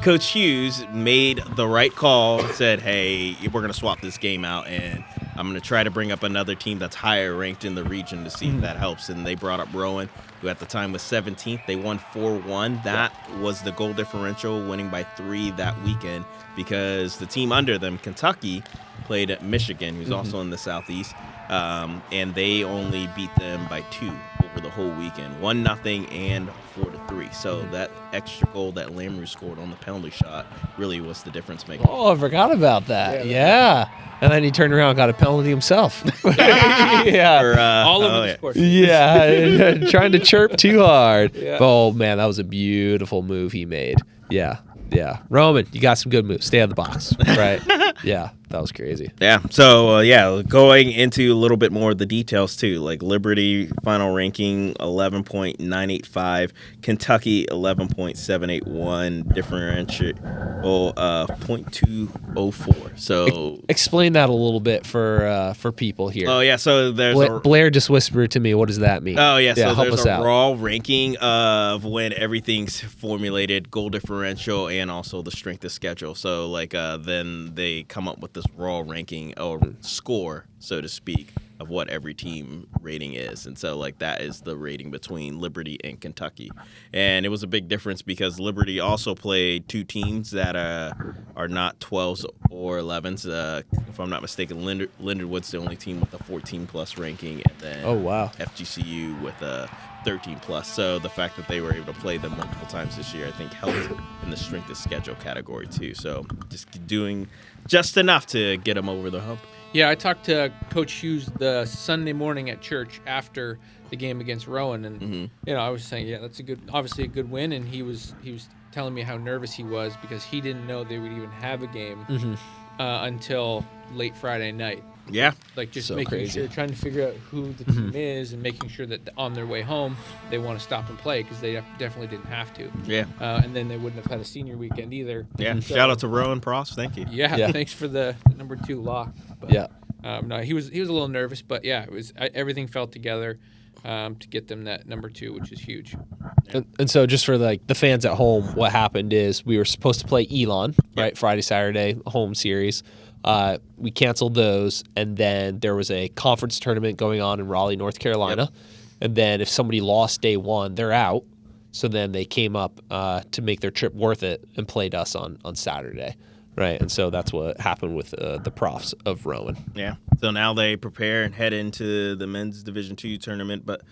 Coach Hughes made the right call and said, hey, we're going to swap this game out, and I'm going to try to bring up another team that's higher ranked in the region to see if that helps. And they brought up Rowan, who at the time was 17th. They won 4-1. That was the goal differential, winning by 3 that weekend, because the team under them, Kentucky, played at Michigan, who's also in the Southeast, and they only beat them by 2 over the whole weekend, 1-0 and 4-3. So that extra goal that Lamrou scored on the penalty shot really was the difference maker. Oh, I forgot about that. Yeah. And then he turned around and got a penalty himself. All over the score. Yeah, trying to chirp too hard. Yeah. Oh, man, that was a beautiful move he made. Yeah. Roman, you got some good moves. Stay out of the box, right? Yeah, that was crazy. Yeah, so, going into a little bit more of the details, too. Like, Liberty final ranking, 11.985. Kentucky, 11.781. Differential, 0.204. So explain that a little bit for people here. Oh, yeah, so there's Blair just whispered to me, what does that mean? Oh, yeah, so help there's us a out. raw ranking of when everything's formulated, goal differential, and also the strength of schedule. So, then they come up with this raw ranking or score, so to speak, of what every team rating is. And so, that is the rating between Liberty and Kentucky. And it was a big difference because Liberty also played 2 teams that are not 12s or 11s. If I'm not mistaken, Lindenwood's the only team with a 14-plus ranking, and then FGCU with a 13-plus. So the fact that they were able to play them multiple times this year, I think, helped in the strength of schedule category, too. So just doing just enough to get them over the hump. Yeah, I talked to Coach Hughes the Sunday morning at church after the game against Rowan, and I was saying, that's obviously a good win, and he was telling me how nervous he was because he didn't know they would even have a game until late Friday night. Yeah, just so making crazy. sure, trying to figure out who the team is, and making sure that on their way home they want to stop and play because they definitely didn't have to. Yeah, and then they wouldn't have had a senior weekend either. Yeah, so, shout out to Rowan Pross, thank you. Yeah, thanks for the number 2 lock. But, no, he was a little nervous, but it was everything fell together to get them that number 2, which is huge. And so just for the fans at home, what happened is we were supposed to play Elon, right? Friday, Saturday, home series. We canceled those, and then there was a conference tournament going on in Raleigh, North Carolina. And then if somebody lost day 1, they're out. So then they came up to make their trip worth it and played us on Saturday. Right, and so that's what happened with the Profs of Rowan. Yeah. So now they prepare and head into the men's Division II tournament. But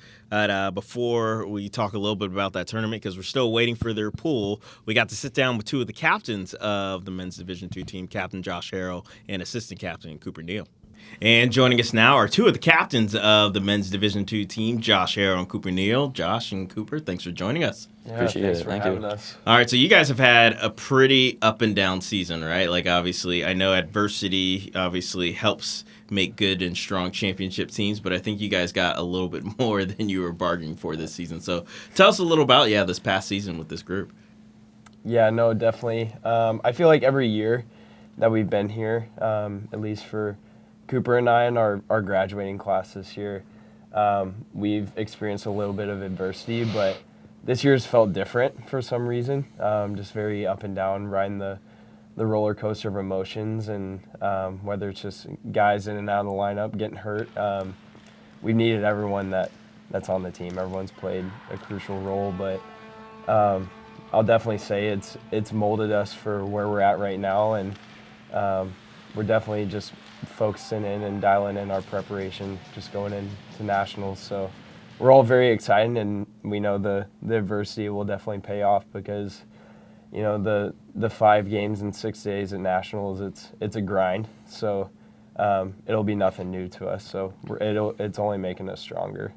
before we talk a little bit about that tournament, because we're still waiting for their pool, we got to sit down with two of the captains of the men's Division II team, Captain Josh Harrell and Assistant Captain Cooper Neal. And joining us now are two of the captains of the men's Division II team, Josh Harrell and Cooper Neal. Josh and Cooper, thanks for joining us. Yeah, appreciate it. Thank you. Us. All right, so you guys have had a pretty up and down season, right? Like, obviously, I know adversity obviously helps make good and strong championship teams, but I think you guys got a little bit more than you were bargaining for this season. So tell us a little about, this past season with this group. Yeah, no, definitely. I feel like every year that we've been here, at least for Cooper and I in our graduating class this year, we've experienced a little bit of adversity, but this year's felt different for some reason. Just very up and down, riding the roller coaster of emotions, and whether it's just guys in and out of the lineup getting hurt, we've needed everyone that's on the team. Everyone's played a crucial role, but I'll definitely say it's molded us for where we're at right now, and we're definitely just focusing in and dialing in our preparation, just going into nationals. So we're all very excited, and we know the adversity will definitely pay off, because the 5 games in 6 days at nationals, it's a grind. So it'll be nothing new to us. So it's only making us stronger.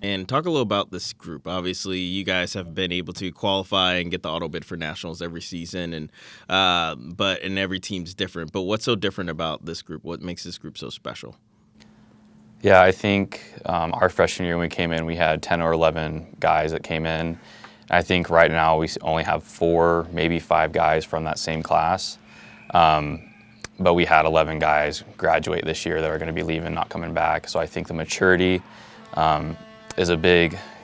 And talk a little about this group. Obviously, you guys have been able to qualify and get the auto bid for nationals every season, and every team's different. But what's so different about this group? What makes this group so special? Yeah, I think our freshman year when we came in, we had 10 or 11 guys that came in. I think right now we only have 4, maybe 5 guys from that same class. But we had 11 guys graduate this year that are going to be leaving, not coming back. So I think the maturity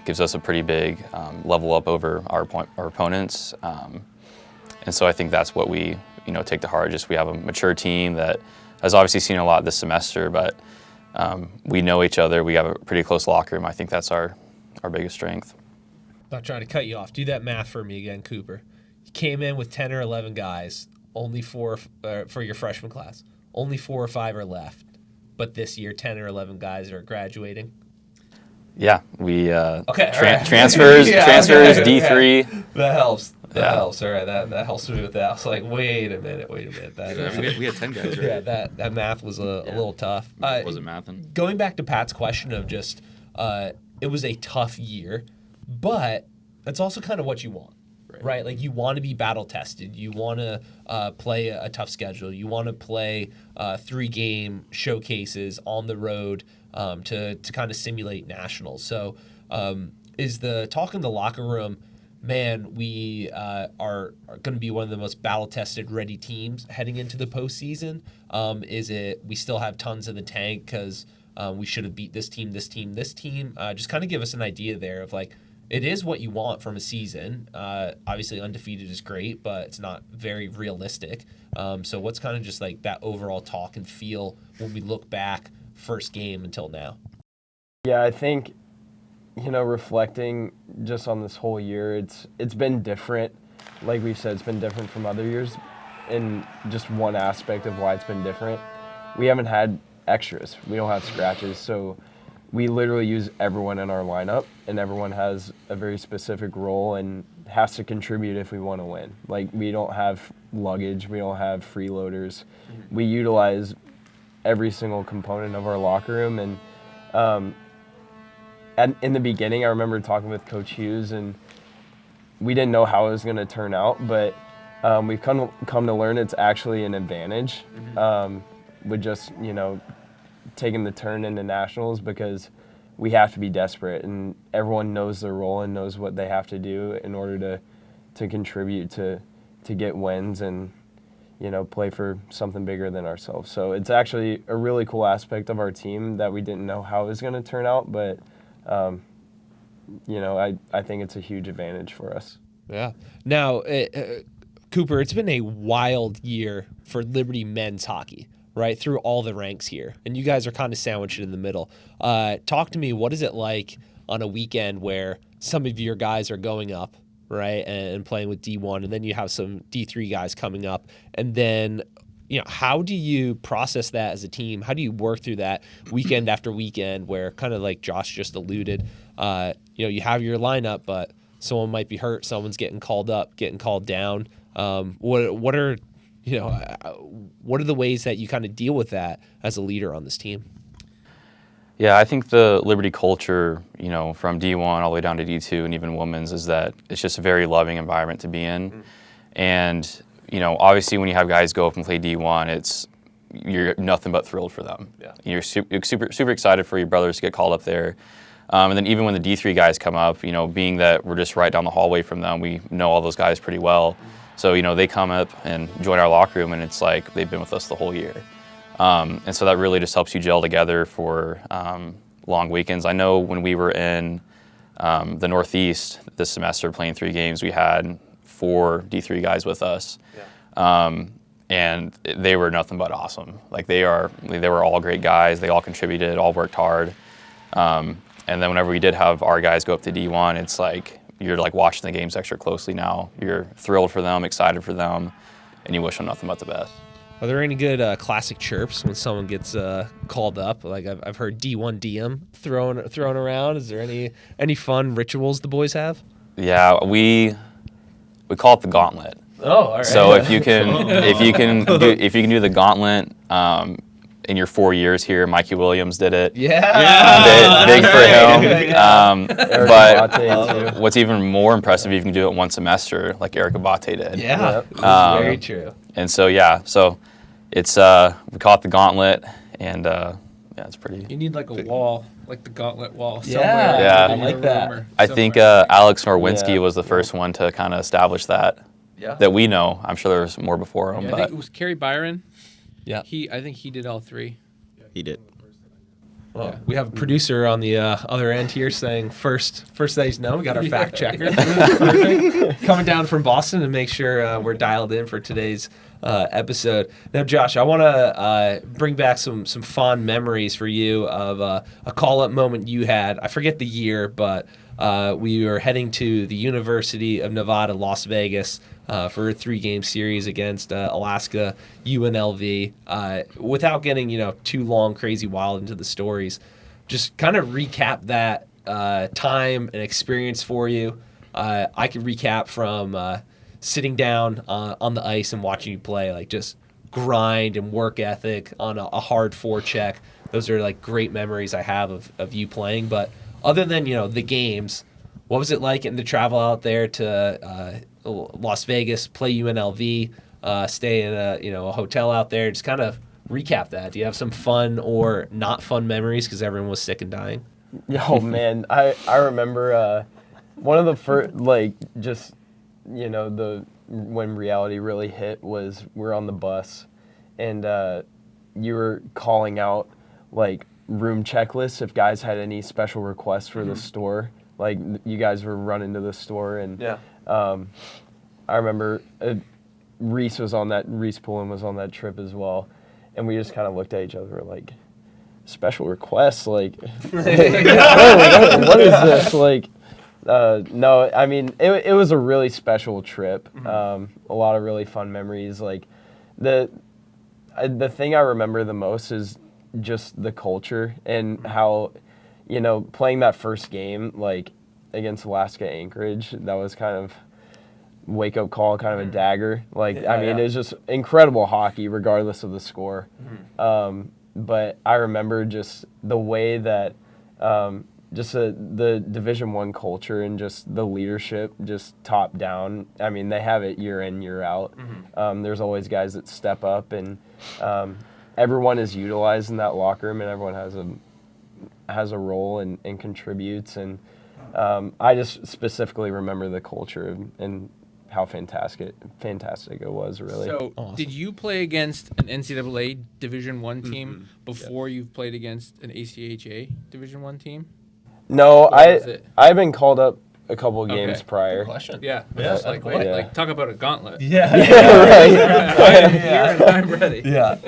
gives us a pretty big level up over our opponents. And so I think that's what we take to heart. Just we have a mature team that has obviously seen a lot this semester, but we know each other. We have a pretty close locker room. I think that's our biggest strength. Not trying to cut you off. Do that math for me again, Cooper. You came in with 10 or 11 guys, only 4 for your freshman class. Only 4 or 5 are left. But this year, 10 or 11 guys are graduating. Yeah, we right. transfers, D3. That helps. That helps. All right, that helps me with that. I was like, wait a minute. We had 10 guys, right? Yeah, that math was a little tough. Wasn't mathing. Going back to Pat's question of just, it was a tough year, but that's also kind of what you want, right? Like, you want to be battle tested. You want to play a tough schedule. You want to play 3-game showcases on the road to kind of simulate nationals. So is the talk in the locker room, man, we are going to be one of the most battle-tested, ready teams heading into the postseason? Is it we still have tons in the tank because we should have beat this team? Just kind of give us an idea there of, like, it is what you want from a season. Obviously, undefeated is great, but it's not very realistic. So what's kind of just like that overall talk and feel when we look back first game until now? Yeah, I think, reflecting just on this whole year, it's been different. Like we said, it's been different from other years. In just one aspect of why it's been different, we haven't had extras. We don't have scratches. So we literally use everyone in our lineup, and everyone has a very specific role and has to contribute if we want to win. Like, we don't have luggage. We don't have freeloaders. We utilize every single component of our locker room. And in the beginning, I remember talking with Coach Hughes, and we didn't know how it was going to turn out, but we've come to learn it's actually an advantage with just, taking the turn into nationals, because we have to be desperate, and everyone knows their role and knows what they have to do in order to contribute to get wins and play for something bigger than ourselves. So it's actually a really cool aspect of our team that we didn't know how it was going to turn out, but I think it's a huge advantage for us. Yeah. Now, Cooper, it's been a wild year for Liberty men's hockey, right, through all the ranks here. And you guys are kind of sandwiched in the middle. Talk to me, what is it like on a weekend where some of your guys are going up, right, and playing with D1, and then you have some D3 guys coming up, and then how do you process that as a team? How do you work through that weekend after weekend where, kind of like Josh just alluded, you have your lineup, but someone might be hurt, someone's getting called up, getting called down. What are the ways that you kind of deal with that as a leader on this team? Yeah, I think the Liberty culture, from D1 all the way down to D2 and even women's, is that it's just a very loving environment to be in. And obviously when you have guys go up and play D1, you're nothing but thrilled for them. Yeah. You're super excited for your brothers to get called up there. And then even when the D3 guys come up, being that we're just right down the hallway from them, we know all those guys pretty well. So, they come up and join our locker room, and it's like they've been with us the whole year. And so that really just helps you gel together for long weekends. I know when we were in the Northeast this semester playing 3 games, we had 4 D3 guys with us. Yeah. And they were nothing but awesome. Like they were all great guys. They all contributed, all worked hard. And then whenever we did have our guys go up to D1, it's like you're like watching the games extra closely now. You're thrilled for them, excited for them, and you wish them nothing but the best. Are there any good classic chirps when someone gets called up? Like I've heard D1 DM thrown around. Is there any fun rituals the boys have? Yeah, we call it the gauntlet. Oh, all right. So if you can do the gauntlet in your 4 years here, Mikey Williams did it. Yeah. Big for him. But what's even more impressive, you can do it one semester, like Eric Abate did. Yeah. Very true. And so it's we call it the gauntlet, and it's pretty. You need like a wall, like the gauntlet wall somewhere. Yeah. I like that. I think Alex Norwinski was the first one to kind of establish that. Yeah. That we know. I'm sure there was more before him. I But think it was Kerry Byron. Yeah. I think he did all 3. He did. Well, we have a producer on the other end here saying first that he's known. We got our fact checker. Perfect. Coming down from Boston to make sure we're dialed in for today's episode. Now, Josh, I want to bring back some fond memories for you of a call-up moment you had. I forget the year, but we were heading to the University of Nevada, Las Vegas, for a 3-game series against Alaska UNLV. Without getting too long, crazy, wild into the stories, just kind of recap that time and experience for you. I could recap from sitting down on the ice and watching you play, like just grind and work ethic on a hard forecheck. Those are like great memories I have of you playing. But other than the games, what was it like getting to travel out there to Las Vegas, play UNLV, stay in a hotel out there? Just kind of recap that. Do you have some fun or not fun memories because everyone was sick and dying? Oh man, I remember one of the first, like, just when reality really hit was we're on the bus, and you were calling out like room checklists if guys had any special requests for the store. Like you guys were running to the store, and I remember Reese Pullen was on that trip as well, and we just kind of looked at each other like, special requests, like what is this? Like no, I mean it was a really special trip. A lot of really fun memories. Like the thing I remember the most is just the culture and how playing that first game like against Alaska Anchorage, that was kind of wake up call, kind of a dagger. Like it was just incredible hockey regardless of the score. But I remember just the way that just the Division I culture and just the leadership just top down. I mean, they have it year in, year out. There's always guys that step up, and everyone is utilized in that locker room, and everyone has a role and contributes. And I just specifically remember the culture and how fantastic it was, really. So, awesome. Did you play against an NCAA Division I team before you've played against an ACHA Division I team? No, I've been called up a couple of games prior. Good question. Yeah. Just like, what? Like, talk about a gauntlet. Yeah. Right. I'm here and I'm ready. Yeah.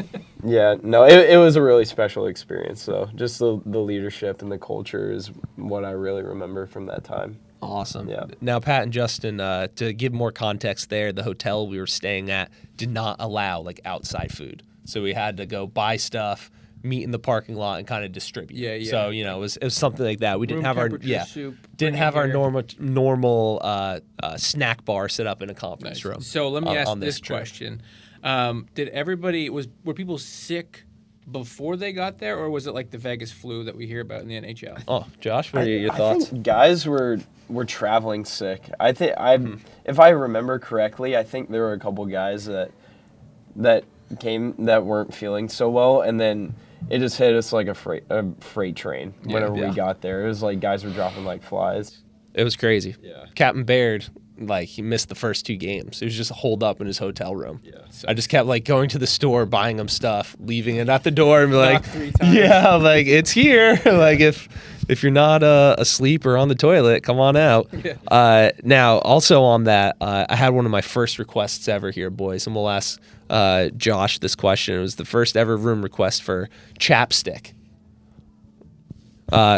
Yeah, no, it was a really special experience, though. Just the leadership and the culture is what I really remember from that time. Awesome. Yeah. Now, Pat and Justin, to give more context there, the hotel we were staying at did not allow like outside food. So we had to go buy stuff, meet in the parking lot, and kind of distribute. Yeah, yeah. So, it was something like that. We didn't Room have our temperature soup, didn't bring have it our here. normal snack bar set up in a conference room. So let me ask on this trip. question: were people sick before they got there, or was it like the Vegas flu that we hear about in the NHL? Oh, Josh, what are your I thoughts? think guys were traveling sick. I think if I remember correctly, I think there were a couple guys that came that weren't feeling so well, and then it just hit us like a freight train whenever we got there. It was like guys were dropping like flies. It was crazy. Yeah. Captain Baird, like, he missed the first 2 games. It was just holed up in his hotel room. Yeah. I just kept, like, going to the store, buying him stuff, leaving it at the door, and be like, 3 times. yeah, like, it's here. Like, if you're not asleep or on the toilet, come on out. Now, also on that, I had one of my first requests ever here, boys, and we'll ask Josh this question. It was the first ever room request for chapstick.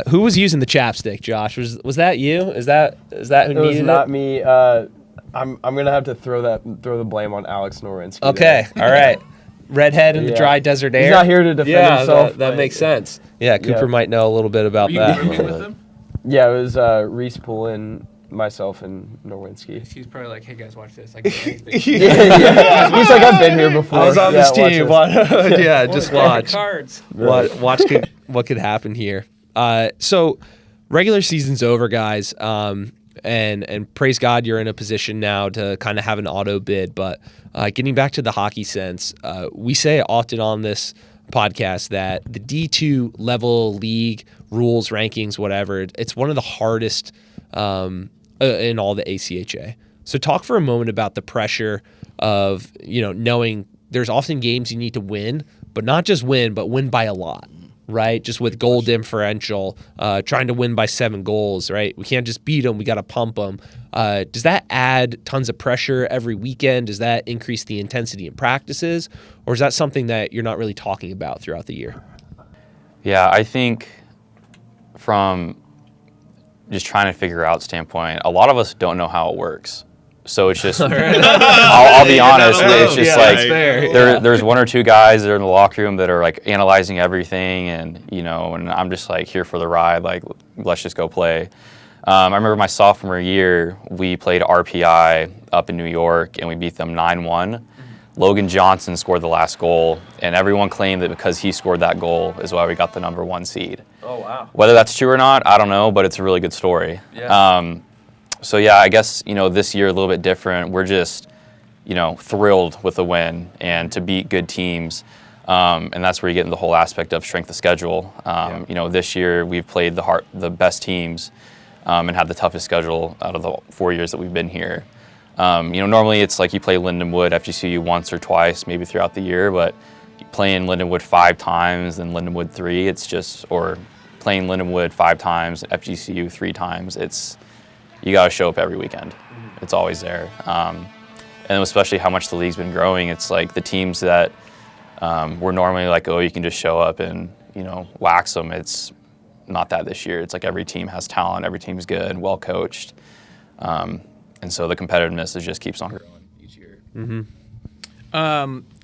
Who was using the chapstick, Josh? Was that you? Is that who It was needed not it? me. I'm gonna have to throw the blame on Alex Nowinski. Okay, all right. Redhead in the Yeah. dry desert air. He's not here to defend yeah, himself. that but- makes sense. Yeah, Cooper might know a little bit about Were you that. rooming with him? Yeah, it was Reese Poulin, myself, and Nowinski. He's probably like, "Hey guys, watch this." I can do anything. Yeah. He's like, I've been here before. I was on this watch team. this. Yeah, just watch. Cards. Watch what could happen here. So regular season's over, guys. And praise God, you're in a position now to kind of have an auto bid. But getting back to the hockey sense, we say often on this podcast that the D2 level league rules, rankings, whatever, it's one of the hardest in all the ACHA. So talk for a moment about the pressure of, knowing there's often games you need to win, but not just win, but win by a lot. Right, just with goal differential, trying to win by 7 goals. Right, we can't just beat them; we got to pump them. Does that add tons of pressure every weekend? Does that increase the intensity in practices, or is that something that you're not really talking about throughout the year? Yeah, I think from just trying to figure out standpoint, a lot of us don't know how it works. So it's just, I'll be honest, it's just there's 1 or 2 guys that are in the locker room that are like analyzing everything, and and I'm just like here for the ride, like let's just go play. I remember my sophomore year, we played RPI up in New York, and we beat them 9-1. Logan Johnson scored the last goal, and everyone claimed that because he scored that goal is why we got the number 1 seed. Oh wow. Whether that's true or not, I don't know, but it's a really good story. Yeah. So yeah, I guess, this year a little bit different. We're just, thrilled with the win and to beat good teams. And that's where you get into the whole aspect of strength of schedule. This year we've played the best teams and had the toughest schedule out of the 4 years that we've been here. Normally it's like you play Lindenwood, FGCU once or twice, maybe throughout the year, but playing Lindenwood 5 times and Lindenwood 3, or playing Lindenwood 5 times, FGCU 3 times, you got to show up every weekend. It's always there. And especially how much the league's been growing, it's like the teams that were normally like, oh, you can just show up and, wax them. It's not that this year. It's like every team has talent, every team's good, well coached. And so the competitiveness just keeps on growing each year.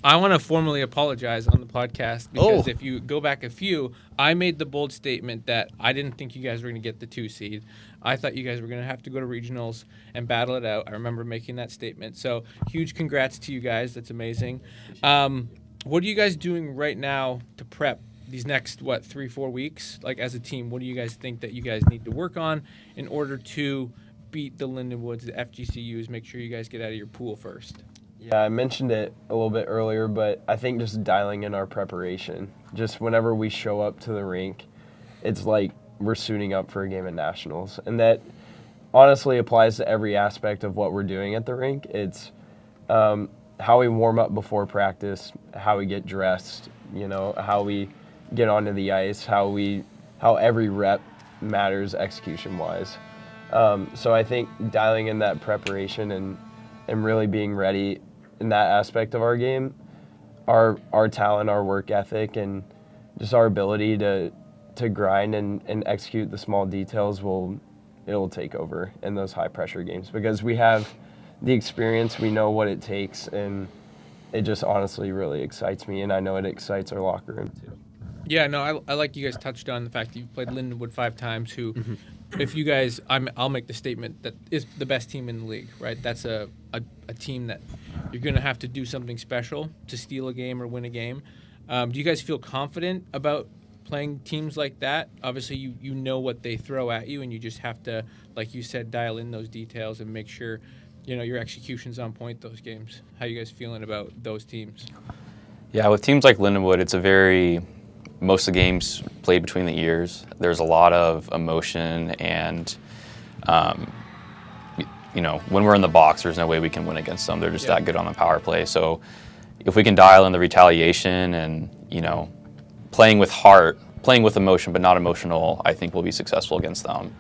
I want to formally apologize on the podcast because if you go back a few, I made the bold statement that I didn't think you guys were going to get the 2 seed. I thought you guys were going to have to go to regionals and battle it out. I remember making that statement. So huge congrats to you guys. That's amazing. What are you guys doing right now to prep these next, 3-4 weeks? Like as a team, what do you guys think that you guys need to work on in order to beat the Lindenwoods, the FGCUs, make sure you guys get out of your pool first? Yeah, I mentioned it a little bit earlier, but I think just dialing in our preparation. Just whenever we show up to the rink, it's like we're suiting up for a game at nationals. And that honestly applies to every aspect of what we're doing at the rink. It's how we warm up before practice, how we get dressed, how we get onto the ice, how every rep matters execution-wise. So I think dialing in that preparation and really being ready in that aspect of our game our talent, our work ethic, and just our ability to grind and execute the small details it'll take over in those high pressure games because we have the experience, we know what it takes, and it just honestly really excites me, and I know it excites our locker room too. Yeah, no, I like you guys touched on the fact that you've played Lindenwood 5 times, who, if you guys, I'll make the statement that is the best team in the league, right? That's a team that you're going to have to do something special to steal a game or win a game. Do you guys feel confident about playing teams like that? Obviously, you know what they throw at you, and you just have to, like you said, dial in those details and make sure, your execution's on point those games. How you guys feeling about those teams? Yeah, with teams like Lindenwood, it's most of the games played between the ears. There's a lot of emotion, and when we're in the box, there's no way we can win against them. They're just that good on the power play. So if we can dial in the retaliation and playing with heart, playing with emotion but not emotional, I think we'll be successful against them.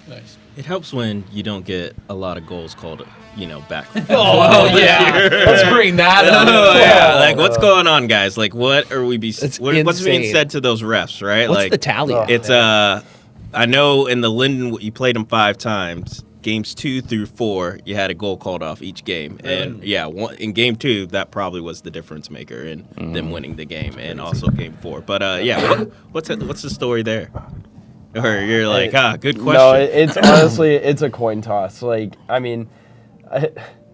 Nice. It helps when you don't get a lot of goals called, back. Yeah. Let's bring that up. Oh, yeah. Like, what's going on, guys? Like, what are we what's being insane. said to those refs, right? What's like the tally? It's I know in the Linden you played them 5 times. Games 2 through 4, you had a goal called off each game, and in game 2, that probably was the difference maker in them winning the game, and also game 4. But what's the story there? Or you're like, good question. No, it's honestly it's a coin toss. Like, I mean,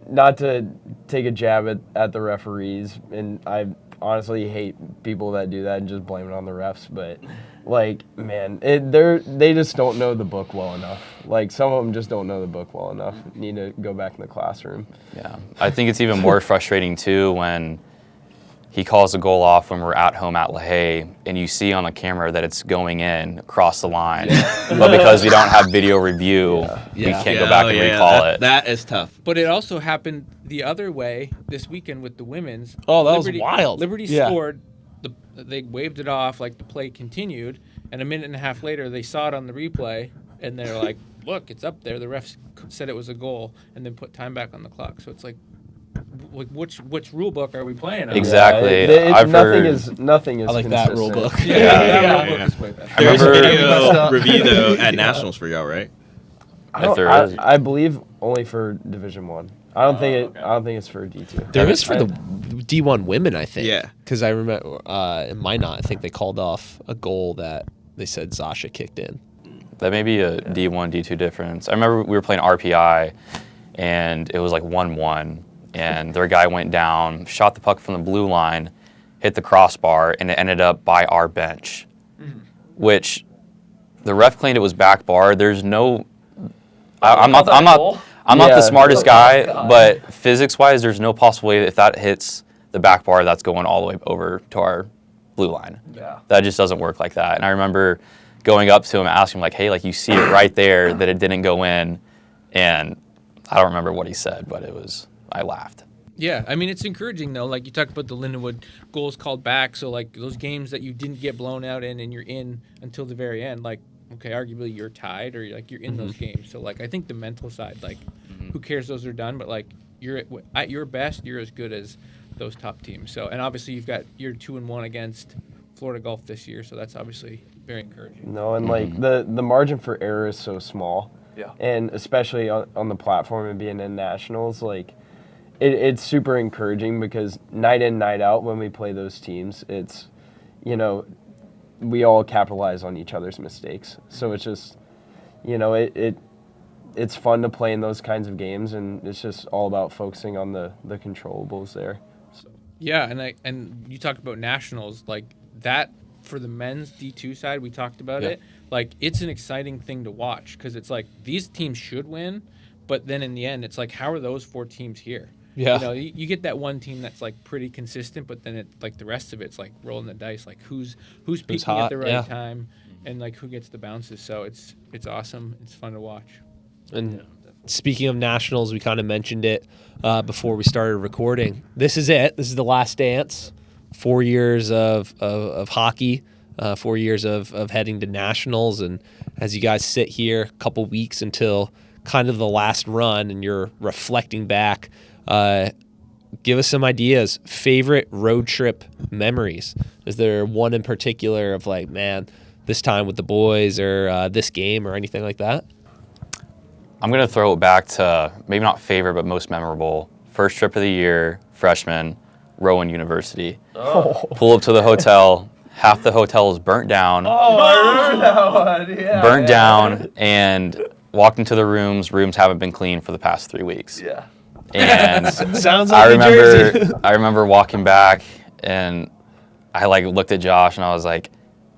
not to take a jab at the referees, and I honestly hate people that do that and just blame it on the refs, but like, man, they just don't know the book well enough. Like, some of them just don't know the book well enough. Need to go back in the classroom. Yeah, I think it's even more frustrating too when he calls a goal off when we're at home at LaHaye, and you see on the camera that it's going in across the line, but because we don't have video review, we can't go back and recall it. That is tough. But it also happened the other way this weekend with the women's. Oh, that was wild. Liberty scored. They waved it off, like the play continued, and a minute and a half later, they saw it on the replay, and they're like, look, it's up there. The refs said it was a goal, and then put time back on the clock. So it's like, which rule book are we playing on? Exactly. Nothing is I like consistent. that rule book. That rule book is way better. There's video review, though, at Nationals for y'all, right? I believe only for Division 1. I don't think it's for D2. There is for the D1 women, I think. Yeah. Because I remember in Minot, I think they called off a goal that they said Zasha kicked in. That may be a D1, D2 difference. I remember we were playing RPI, and it was like 1-1, and their guy went down, shot the puck from the blue line, hit the crossbar, and it ended up by our bench, which the ref claimed it was back bar. There's no... I'm not the smartest guy, but physics-wise, there's no possible way if that hits the back bar, that's going all the way over to our blue line. Yeah. That just doesn't work like that. And I remember going up to him and asking him, like, hey, like, you see it right there that it didn't go in, and I don't remember what he said, but I laughed. Yeah, I mean, it's encouraging, though. Like, you talked about the Lindenwood goals called back, so, like, those games that you didn't get blown out in and you're in until the very end, like, okay, arguably you're tied or, like, you're in those games. So, like, I think the mental side, like, who cares those are done, but, like, you're at your best, you're as good as those top teams. So, and obviously you're 2-1 against Florida Gulf this year, so that's obviously very encouraging. No, and, like, the margin for error is so small. Yeah. And especially on the platform and being in nationals, like, it's super encouraging because night in, night out, when we play those teams, it's, we all capitalize on each other's mistakes. So it's just, it's fun to play in those kinds of games, and it's just all about focusing on the controllables there. So. Yeah, and you talked about nationals, like that for the men's D2 side, we talked about it. Like, it's an exciting thing to watch because it's like these teams should win, but then in the end, it's like, how are those 4 teams here? Yeah. You get that one team that's like pretty consistent, but then the rest of it's like rolling the dice, like who's peaking hot, at the right time, and like who gets the bounces. So it's awesome. It's fun to watch. And speaking of nationals, we kind of mentioned it before we started recording. This is it. This is the last dance. 4 years of hockey, 4 years of heading to nationals, and as you guys sit here, a couple weeks until kind of the last run, and you're reflecting back. give us some ideas. Favorite road trip memories? Is there one in particular of like, man, this time with the boys or this game or anything like that? I'm going to throw it back to maybe not favorite, but most memorable. First trip of the year, freshman, Rowan University. Pull up to the hotel. Half the hotel is burnt down. Oh, I remember that one. Yeah, Burnt down, and walked into the rooms. Rooms haven't been cleaned for the past 3 weeks. Yeah. And Sounds like I remember walking back, and I like looked at Josh, and I was like,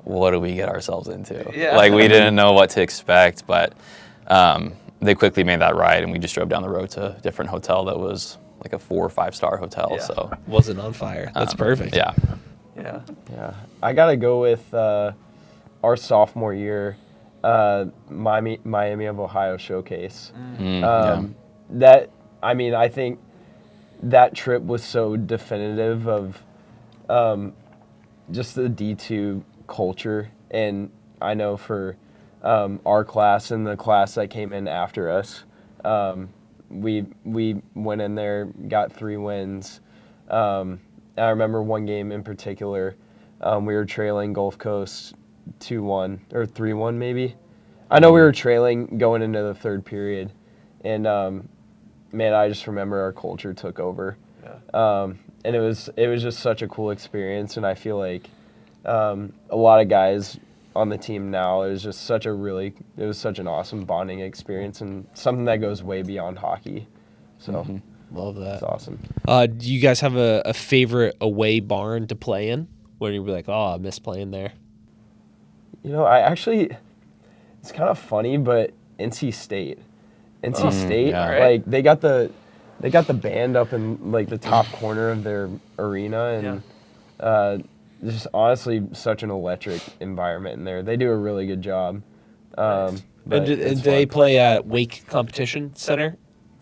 "What do we get ourselves into?" Yeah. Like we didn't know what to expect, but they quickly made that right, and we just drove down the road to a different hotel that was like a 4 or 5 star hotel. Yeah. So Wasn't on fire. That's perfect. yeah. Yeah. I gotta go with our sophomore year, Miami of Ohio showcase. That, I mean, I think that trip was so definitive of just the D2 culture, and I know for our class and the class that came in after us, we went in there, got 3 wins. I remember one game in particular, we were trailing Gulf Coast 2-1 or 3-1 maybe. I know we were trailing going into the third period, and man, I just remember our culture took over, and it was just such a cool experience, and I feel like a lot of guys on the team now, it was such an awesome bonding experience and something that goes way beyond hockey. So. Love that. That's awesome. Do you guys have a favorite away barn to play in? Where you were like, oh, I miss playing there? You know, it's kind of funny, but NC State, yeah. like they got the band up in like the top corner of their arena, and just honestly such an electric environment in there. They do a really good job. And but do it's they fun. play at Wake Competition Center?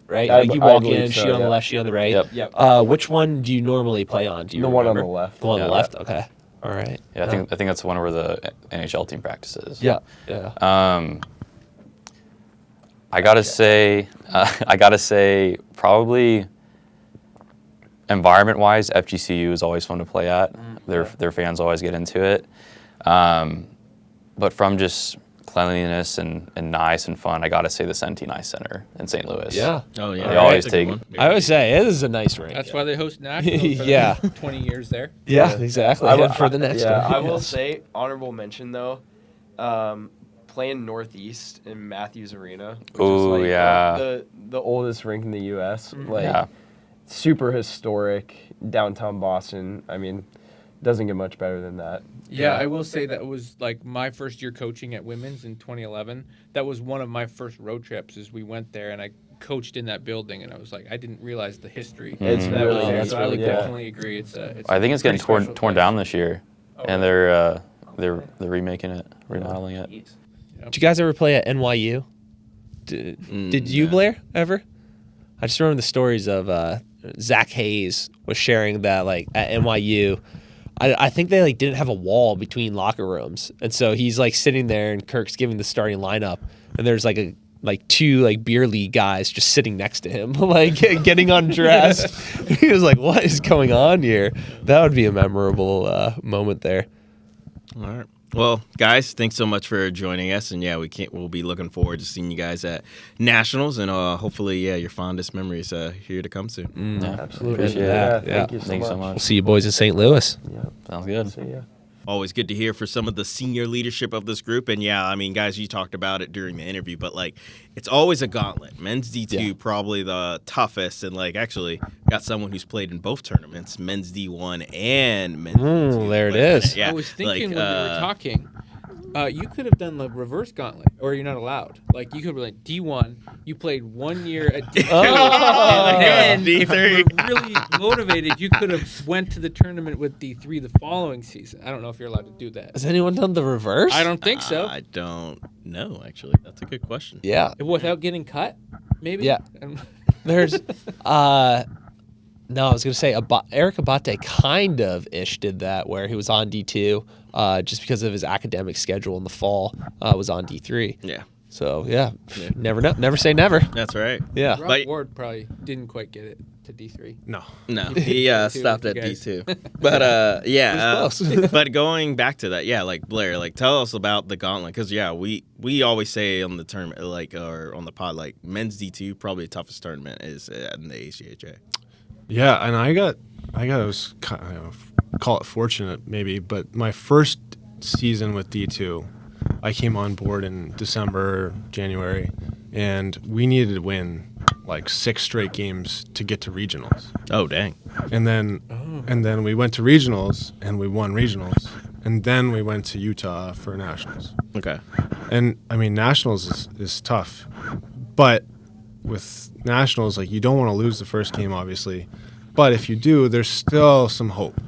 Right? I Like you b- I walk believe in, so, she on the yeah. left, she on the right. Yep. Yep. Which one do you normally play on? Do you The one on remember? the left. The one on the Yeah. left? Okay. All right. Yeah, I think that's the one where the NHL team practices. Yeah. Yeah. I gotta say, probably environment-wise, FGCU is always fun to play at. Their fans always get into it. But from just cleanliness and nice and fun, I gotta say the Centene Ice Center in St. Louis. Yeah. Oh yeah, They always That's a good take- one. I always say it is a nice rink. That's why they host nationals for Yeah. the 20 years there. Yeah, exactly. I will- And for the next one. I will say honorable mention though, playing Northeast in Matthews Arena. Which Ooh, is like yeah. the oldest rink in the U.S. Like Yeah. super historic, downtown Boston. I mean, doesn't get much better than that. Yeah, I will say that was like my first year coaching at women's in 2011. That was one of my first road trips. Is we went there and I coached in that building, and I was like, I didn't realize the history. It's that was really- there. it's So I would really- yeah. definitely agree. It's I think it's getting pretty special torn place. down this year, and they're remaking it, remodeling it. Did you guys ever play at NYU? Did you, no. Blair, ever? I just remember the stories of Zach Hayes was sharing that like at NYU. I think they like didn't have a wall between locker rooms, and so he's like sitting there, and Kirk's giving the starting lineup, and there's like 2 beer league guys just sitting next to him, like getting undressed. He was like, "What is going on here?" That would be a memorable moment there. All right. Well, guys, thanks so much for joining us, and yeah, we'll be looking forward to seeing you guys at nationals, and hopefully, your fondest memories here to come soon. Yeah, Absolutely. Appreciate Yeah, it. Thank you so Thanks much. so much. We'll see you boys in St. Louis. Yeah. Sounds good. See ya. Always good to hear for some of the senior leadership of this group. And yeah, I mean, guys, you talked about it during the interview, but like, it's always a gauntlet. Men's D2, probably the toughest. And like, actually, got someone who's played in both tournaments, men's D1 and men's D2. There it Like, is. Yeah, I was thinking like, when we were talking, you could have done the reverse gauntlet, or you're not allowed. Like you could have like D1, you played 1 year at D2, and then if you were really motivated, you could have went to the tournament with D3 the following season. I don't know if you're allowed to do that. Has anyone done the reverse? I don't think so. I don't know, actually. That's a good question. Yeah. Without getting cut, maybe. Yeah. There's, no, I was going to say Eric Abate kind of ish did that where he was on D2 just because of his academic schedule in the fall was on D3. Yeah. So never know, never say never. That's right. Yeah. Rob But- Ward probably didn't quite get it to D3. No. No, he stopped with at you guys. D2. But yeah, It was close. but going back to that, yeah, like Blair, like tell us about the gauntlet, because we always say on the tournament, like, or on the pod, like men's D2 probably the toughest tournament is in the ACHA. Yeah, and I was call it fortunate maybe, but my first season with D2, I came on board in December, January, and we needed to win like 6 straight games to get to regionals. Oh dang! And then we went to regionals and we won regionals, and then we went to Utah for nationals. Okay. And I mean, nationals is tough, but with nationals, like, you don't want to lose the first game, obviously, but if you do, there's still some hope,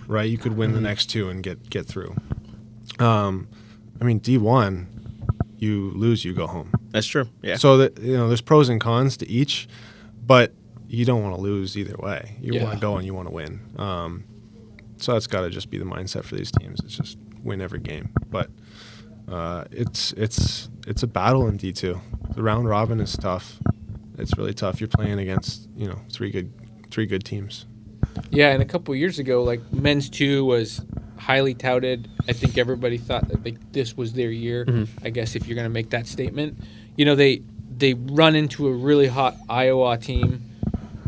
right? You could win the next 2 and get through. I mean, D1, you lose, you go home. That's true. Yeah. So that, there's pros and cons to each, but you don't want to lose either way. You want to go and you want to win. So that's got to just be the mindset for these teams. It's just win every game. But it's a battle in D2. The round robin is tough. It's really tough. You're playing against three good teams. Yeah, and a couple of years ago, like men's 2 was highly touted. I think everybody thought that this was their year. I guess if you're going to make that statement, they run into a really hot Iowa team,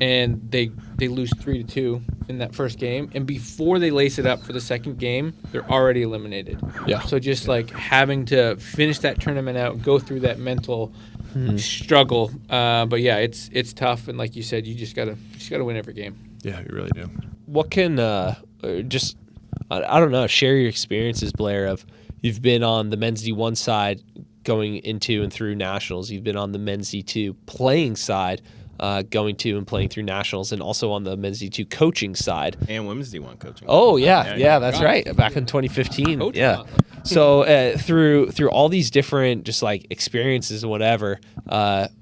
and they lose 3-2 in that first game, and before they lace it up for the second game, they're already eliminated. Yeah. So just like having to finish that tournament out, go through that mental struggle. But yeah, it's tough, and like you said, you just gotta win every game. Yeah, you really do. What can I don't know, share your experiences, Blair, of you've been on the men's D1 side going into and through nationals. You've been on the men's D2 playing side, going to and playing through nationals, and also on the men's D2 coaching side. And women's D1 coaching. Oh, yeah, that's right. Back in 2015. Coach yeah. gauntlet. So through all these different just like experiences and whatever,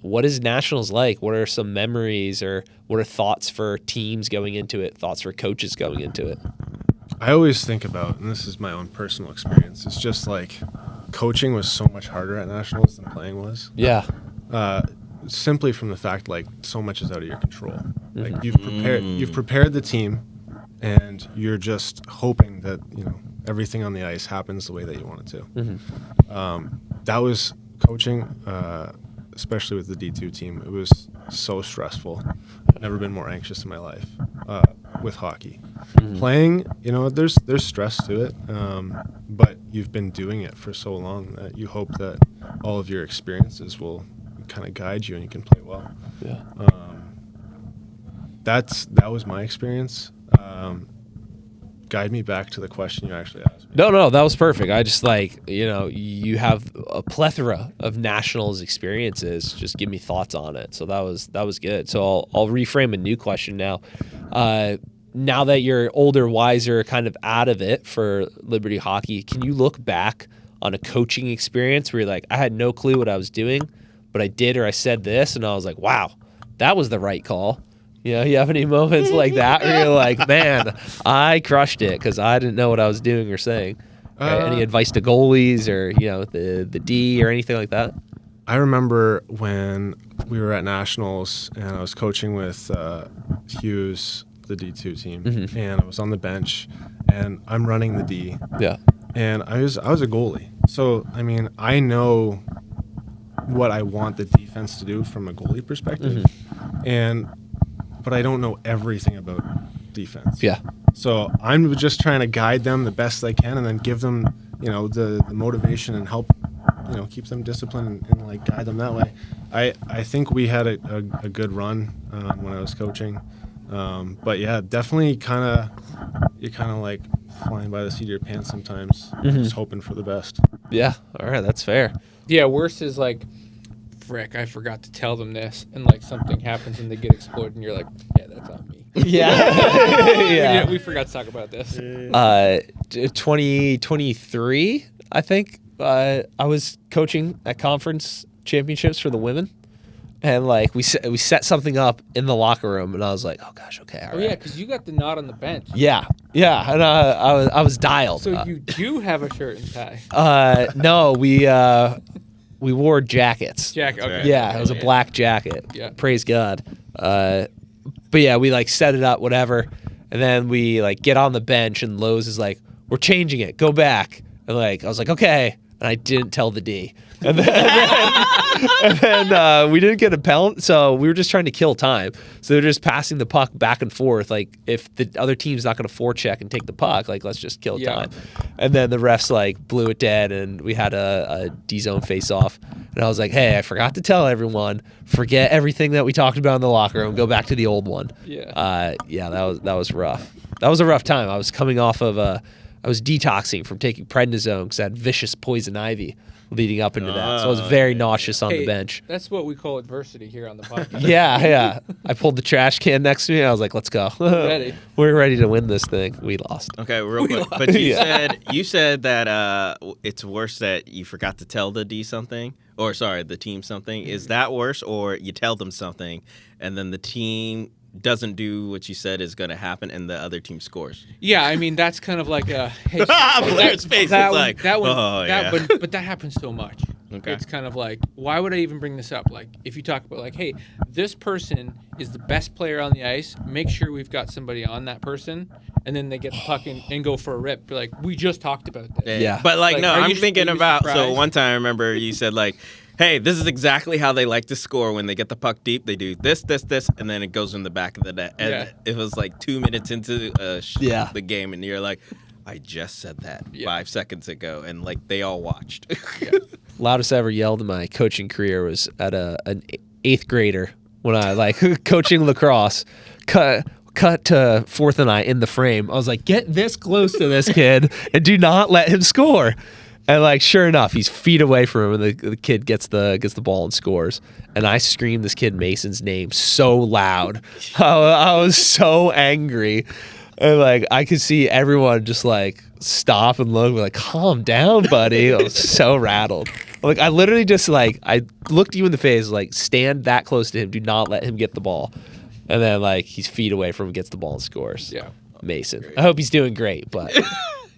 what is nationals like? What are some memories, or what are thoughts for teams going into it, thoughts for coaches going into it? I always think about, and this is my own personal experience, it's just like coaching was so much harder at nationals than playing was. Yeah. Simply from the fact, like, so much is out of your control. Like, you've prepared the team, and you're just hoping that everything on the ice happens the way that you want it to. That was coaching, especially with the D2 team. It was so stressful. I've never been more anxious in my life with hockey. Playing, there's stress to it, but you've been doing it for so long that you hope that all of your experiences will kind of guide you and you can play well. Yeah. That was my experience. Guide me back to the question you actually asked me. No, that was perfect. I just you have a plethora of nationals experiences. Just give me thoughts on it. So that was good. So I'll reframe a new question now. Now that you're older, wiser, kind of out of it for Liberty Hockey, can you look back on a coaching experience where you're like, I had no clue what I was doing, but I did, or I said this, and I was like, wow, that was the right call. You have any moments like that where you're like, man, I crushed it because I didn't know what I was doing or saying? Right? Any advice to goalies or, the D or anything like that? I remember when we were at nationals and I was coaching with Hughes, the D2 team, and I was on the bench, and I'm running the D. Yeah. And I was a goalie. So, I mean, I know what I want the defense to do from a goalie perspective. But I don't know everything about defense. Yeah. So I'm just trying to guide them the best I can, and then give them, the motivation and help, keep them disciplined and like guide them that way. I think we had a good run when I was coaching. But yeah, definitely you're kind of like flying by the seat of your pants sometimes, just hoping for the best. Yeah. All right. That's fair. Yeah, worse is like, frick, I forgot to tell them this, and like something happens and they get exploded, and you're like, yeah, that's on me. Yeah. We forgot to talk about this. 2023, I think, I was coaching at conference championships for the women, and like we set something up in the locker room, and I was like, oh gosh, okay, all right. Oh yeah, because you got the nod on the bench. Yeah, and I was dialed. So you do have a shirt and tie. No, we we wore jackets. Jack. Okay. Yeah, it was a black jacket. Yeah. Praise God. But yeah, we like set it up, whatever, and then we like get on the bench, and Lowe's is like, "We're changing it. Go back." And like I was like, "Okay," and I didn't tell the D. And then we didn't get a penalty, so we were just trying to kill time. So they're just passing the puck back and forth. Like if the other team's not going to forecheck and take the puck, like let's just kill time. And then the refs like blew it dead, and we had a D zone face off. And I was like, hey, I forgot to tell everyone. Forget everything that we talked about in the locker room. Go back to the old one. Yeah. That was rough. That was a rough time. I was coming off of I was detoxing from taking prednisone because I had vicious poison ivy leading up into that. So I was very nauseous on the bench. That's what we call adversity here on the podcast. Yeah. I pulled the trash can next to me. And I was like, let's go. Ready. We're ready to win this thing. We lost. Okay, real quick. But you said that it's worse that you forgot to tell the D something, or sorry, the team something. Is that worse, or you tell them something and then the team doesn't do what you said is going to happen and the other team scores? Yeah, I mean that's kind of like a hey, Blair's face that is one, like, that one, oh, that yeah. but that happens so much. Okay. It's kind of like, why would I even bring this up? Like, if you talk about like, hey, this person is the best player on the ice. Make sure we've got somebody on that person, and then they get the puck and go for a rip. Like, we just talked about this. Yeah. But like no, are I'm you- thinking are you about. So surprised? one time I remember you said like, hey, this is exactly how they like to score when they get the puck deep. They do this, and then it goes in the back of the net. And Yeah. it was like 2 minutes into the game, and you're like, I just said that 5 seconds ago, and like they all watched. Loudest I ever yelled in my coaching career was at an 8th grader when I like coaching lacrosse. Cut to Fourth and I in the frame. I was like, get this close to this kid and do not let him score. And like, sure enough, he's feet away from him, and the kid gets the ball and scores. And I screamed this kid Mason's name so loud. I was so angry, and like I could see everyone just like stop and look, like, calm down, buddy. I was so rattled. Like I literally just like I looked you in the face, like stand that close to him, do not let him get the ball. And then like he's feet away from him, gets the ball and scores. Yeah. Mason. I hope he's doing great, but.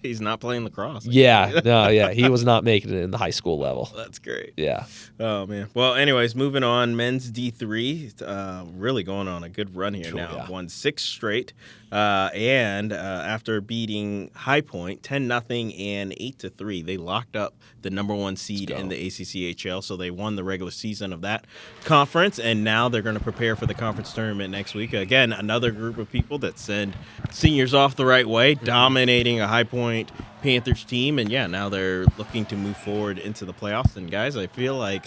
He's not playing lacrosse. Yeah, he was not making it in the high school level. That's great. Yeah. Oh man. Well, anyways, moving on. Men's D3, really going on a good run here now. Yeah. Won 6 straight, and after beating High Point 10-0 and 8-3, they locked up the number 1 seed in the ACCHL. So they won the regular season of that conference, and now they're going to prepare for the conference tournament next week. Again, another group of people that send seniors off the right way, dominating a High Point Panthers team, and now they're looking to move forward into the playoffs. And guys, I feel like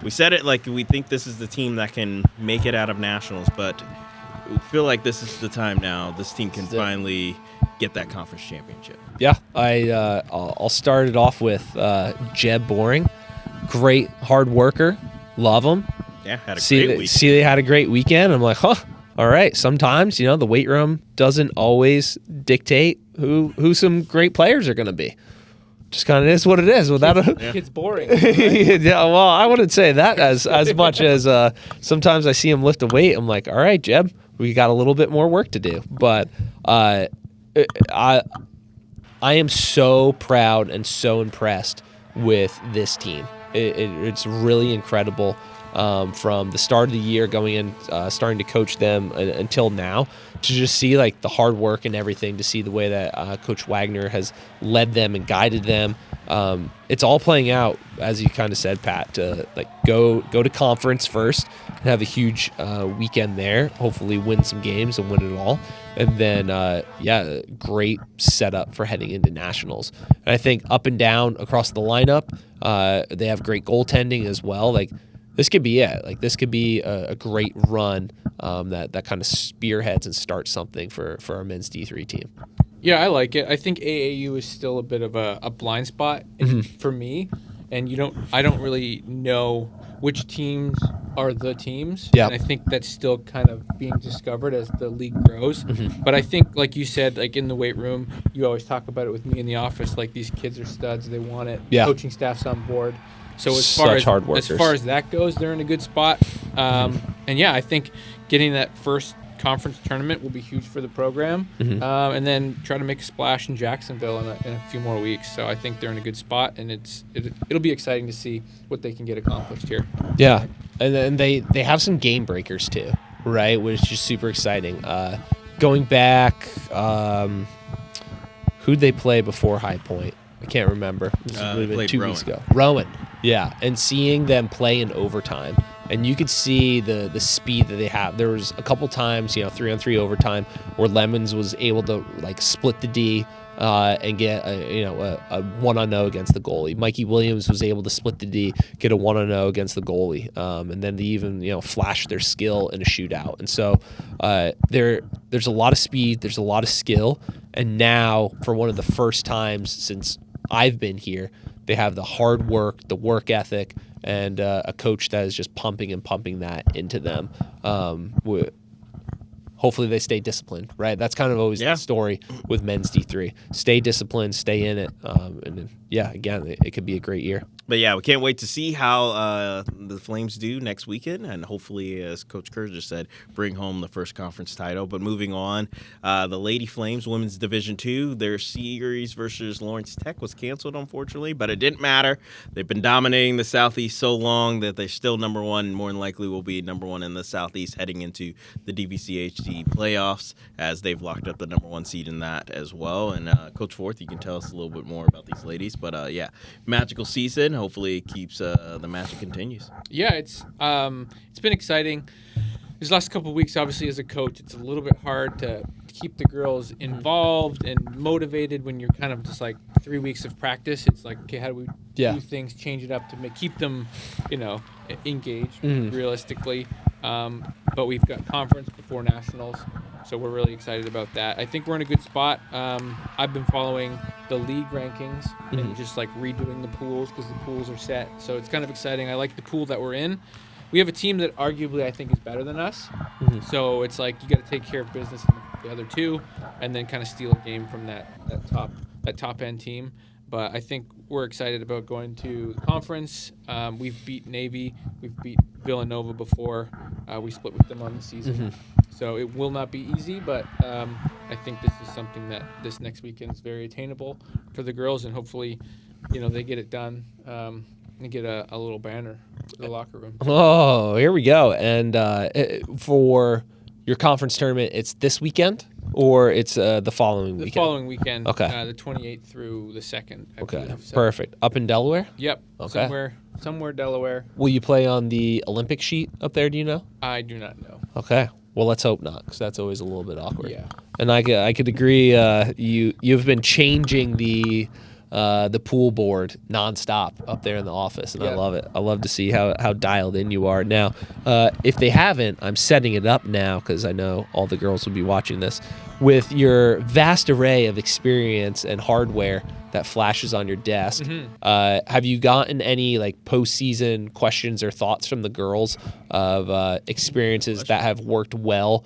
we said it, like we think this is the team that can make it out of nationals, but we feel like this is the time now. This team can finally get that conference championship. Yeah, I'll start it off with Jeb Boring, great hard worker, love him. Yeah, had a great week. See, they had a great weekend. I'm like, all right. Sometimes the weight room doesn't always dictate who some great players are going to be. Just kind of is what it is. Without It's boring. yeah, well, I wouldn't say that as much as sometimes I see him lift a weight. I'm like, all right, Jeb, we got a little bit more work to do. But I am so proud and so impressed with this team. It's really incredible. From the start of the year going in, starting to coach them until now, to just see like the hard work and everything, to see the way that Coach Wagner has led them and guided them. It's all playing out, as you kind of said, Pat, to like go to conference first and have a huge weekend there, hopefully win some games and win it all. And then, great setup for heading into nationals. And I think up and down across the lineup, they have great goaltending as well. Like, this could be it. Like, this could be a great run that kind of spearheads and starts something for our men's D3 team. Yeah, I like it. I think AAU is still a bit of a blind spot for me, and I don't really know which teams are the teams. Yeah. And I think that's still kind of being discovered as the league grows. But I think, like you said, like in the weight room, you always talk about it with me in the office, like these kids are studs. They want it. Yeah. Coaching staff's on board. So Such hard workers. as far as that goes, they're in a good spot. And I think getting that first conference tournament will be huge for the program, and then try to make a splash in Jacksonville in a few more weeks. So I think they're in a good spot, and it'll be exciting to see what they can get accomplished here. Yeah, and then they have some game breakers too, right? Which is super exciting. Going back, who'd they play before High Point? I can't remember. This would have been 2 weeks ago. Rowan. Yeah, and seeing them play in overtime, and you could see the speed that they have. There was a couple times, 3-on-3 overtime, where Lemons was able to like split the D and get a 1-on-0 against the goalie. Mikey Williams was able to split the D, get a 1-on-0 against the goalie, and then they even flash their skill in a shootout. And so there's a lot of speed, there's a lot of skill, and now for one of the first times since I've been here, they have the hard work, the work ethic, and a coach that is just pumping that into them. Hopefully they stay disciplined, right? That's kind of always the story with men's D3. Stay disciplined, stay in it, and then, again, it could be a great year. But yeah, we can't wait to see how the Flames do next weekend, and hopefully, as Coach Kerr just said, bring home the first conference title. But moving on, the Lady Flames, Women's Division II, their series versus Lawrence Tech was canceled, unfortunately, but it didn't matter. They've been dominating the Southeast so long that they're still number one, and more than likely will be number one in the Southeast heading into the DVCHD playoffs, as they've locked up the number one seed in that as well. And Coach Forth, you can tell us a little bit more about these ladies. But magical season. Hopefully it keeps the magic continues. Yeah, it's been exciting. These last couple of weeks, obviously, as a coach, it's a little bit hard to keep the girls involved and motivated when you're kind of just like 3 weeks of practice. It's like, okay, how do we do things, change it up to keep them, engaged realistically. But we've got conference before nationals, so we're really excited about that. I think we're in a good spot. I've been following the league rankings and just like redoing the pools because the pools are set. So it's kind of exciting. I like the pool that we're in. We have a team that arguably I think is better than us. So it's like you got to take care of business in the other two, and then kind of steal a game from that top end team. But I think we're excited about going to the conference. We've beat Navy. We've beat Villanova before. We split with them on the season. So it will not be easy, but I think this is something that this next weekend is very attainable for the girls, and hopefully, they get it done and get a little banner for the locker room. Oh, here we go. And for your conference tournament, it's this weekend? Or it's the following weekend? The following weekend. Okay. The 28th through the 2nd. Okay. Perfect. Up in Delaware? Yep. Okay. Somewhere Delaware. Will you play on the Olympic sheet up there? Do you know? I do not know. Okay. Well, let's hope not, because that's always a little bit awkward. Yeah. And I could agree. You've been changing the pool board nonstop up there in the office, and I love it. I love to see how dialed in you are. Now, if they haven't, I'm setting it up now because I know all the girls will be watching this. With your vast array of experience and hardware that flashes on your desk, have you gotten any like postseason questions or thoughts from the girls of experiences that have worked well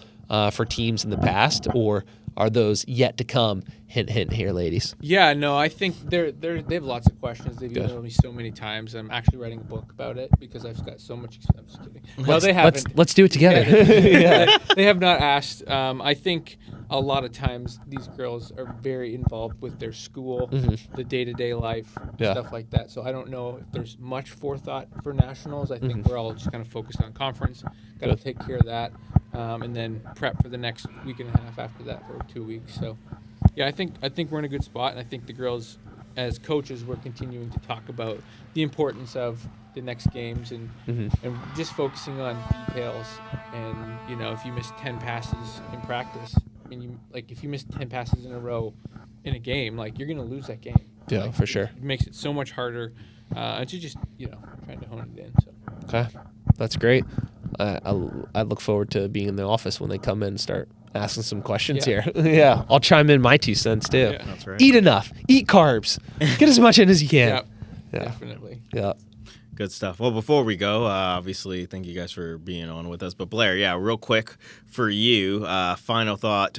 for teams in the past, or are those yet to come? Hint, hint here, ladies. Yeah, no, I think they have lots of questions. They've emailed me so many times. I'm actually writing a book about it because I've got so much. I'm just kidding. Well, they haven't. Let's do it together. They have not asked. I think a lot of times these girls are very involved with their school, the day-to-day life, stuff like that. So I don't know if there's much forethought for nationals. I think we're all just kind of focused on conference. Got to take care of that, and then prep for the next week and a half after that for 2 weeks. So. Yeah, I think we're in a good spot, and I think the girls, as coaches, we're continuing to talk about the importance of the next games and just focusing on details. And if you miss 10 passes in practice, if you miss 10 passes in a row in a game, you're gonna lose that game. Yeah, for sure. It makes it so much harder to just trying to hone it in. So. Okay, that's great. I look forward to being in the office when they come in and start asking some questions here. Yeah, I'll chime in my 2 cents too. Yeah, that's right. Eat enough. Eat carbs. Get as much in as you can. Yep, definitely. Yeah. Good stuff. Well, before we go, obviously, thank you guys for being on with us. But Blair, real quick for you, final thought.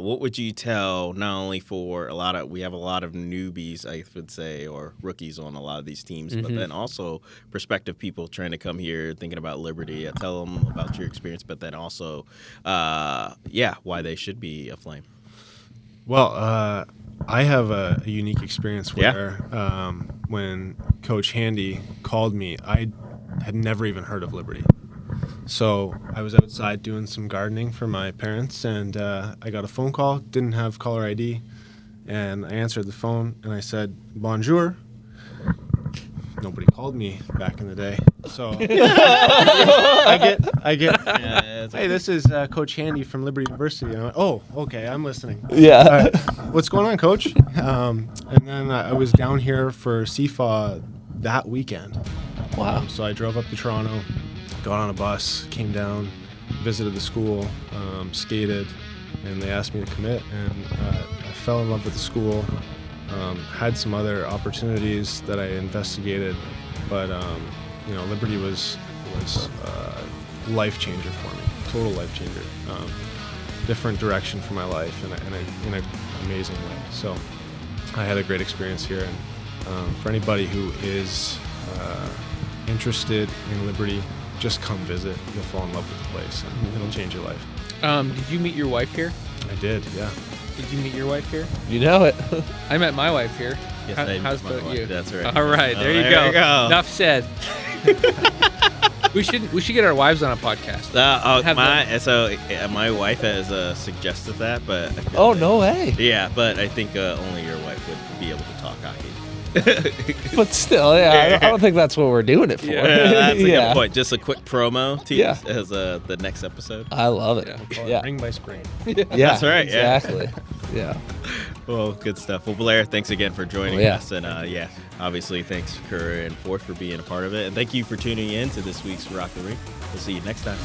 What would you tell not only for we have a lot of newbies, I would say, or rookies on a lot of these teams, but then also prospective people trying to come here, thinking about Liberty. Tell them about your experience, but then also, why they should be a Flame. Well, I have a unique experience where when Coach Handy called me, I had never even heard of Liberty. So I was outside doing some gardening for my parents, and I got a phone call, didn't have caller ID, and I answered the phone, and I said, bonjour. Nobody called me back in the day. So I get hey, this is Coach Handy from Liberty University. And oh, okay, I'm listening. Yeah. All right. What's going on, Coach? And then I was down here for CFA that weekend. Wow. So I drove up to Toronto, got on a bus, came down, visited the school, skated, and they asked me to commit. And I fell in love with the school. Had some other opportunities that I investigated, but Liberty was life changer for me, total life changer, different direction for my life in an amazing way. So I had a great experience here, and for anybody who is interested in Liberty, just come visit. You'll fall in love with the place, and it'll change your life. Did you meet your wife here? I did, yeah. Did you meet your wife here? You know it. I met my wife here. Yes, I met how's my about wife. you? That's right. All right, there you go. Enough said. We should get our wives on a podcast. My wife has suggested that, but Oh, no way. yeah, but I think only your wife would be able to talk hockey. But still, I don't think that's what we're doing it for. Yeah, that's a good point. Just a quick promo tease as the next episode. I love it. Yeah. Ring by spring. Yeah, That's right, yeah. Exactly. Yeah. Well, good stuff. Well, Blair, thanks again for joining yeah. us. And obviously, thanks Kerr and Forth for being a part of it. And thank you for tuning in to this week's Rock the Rink. We'll see you next time.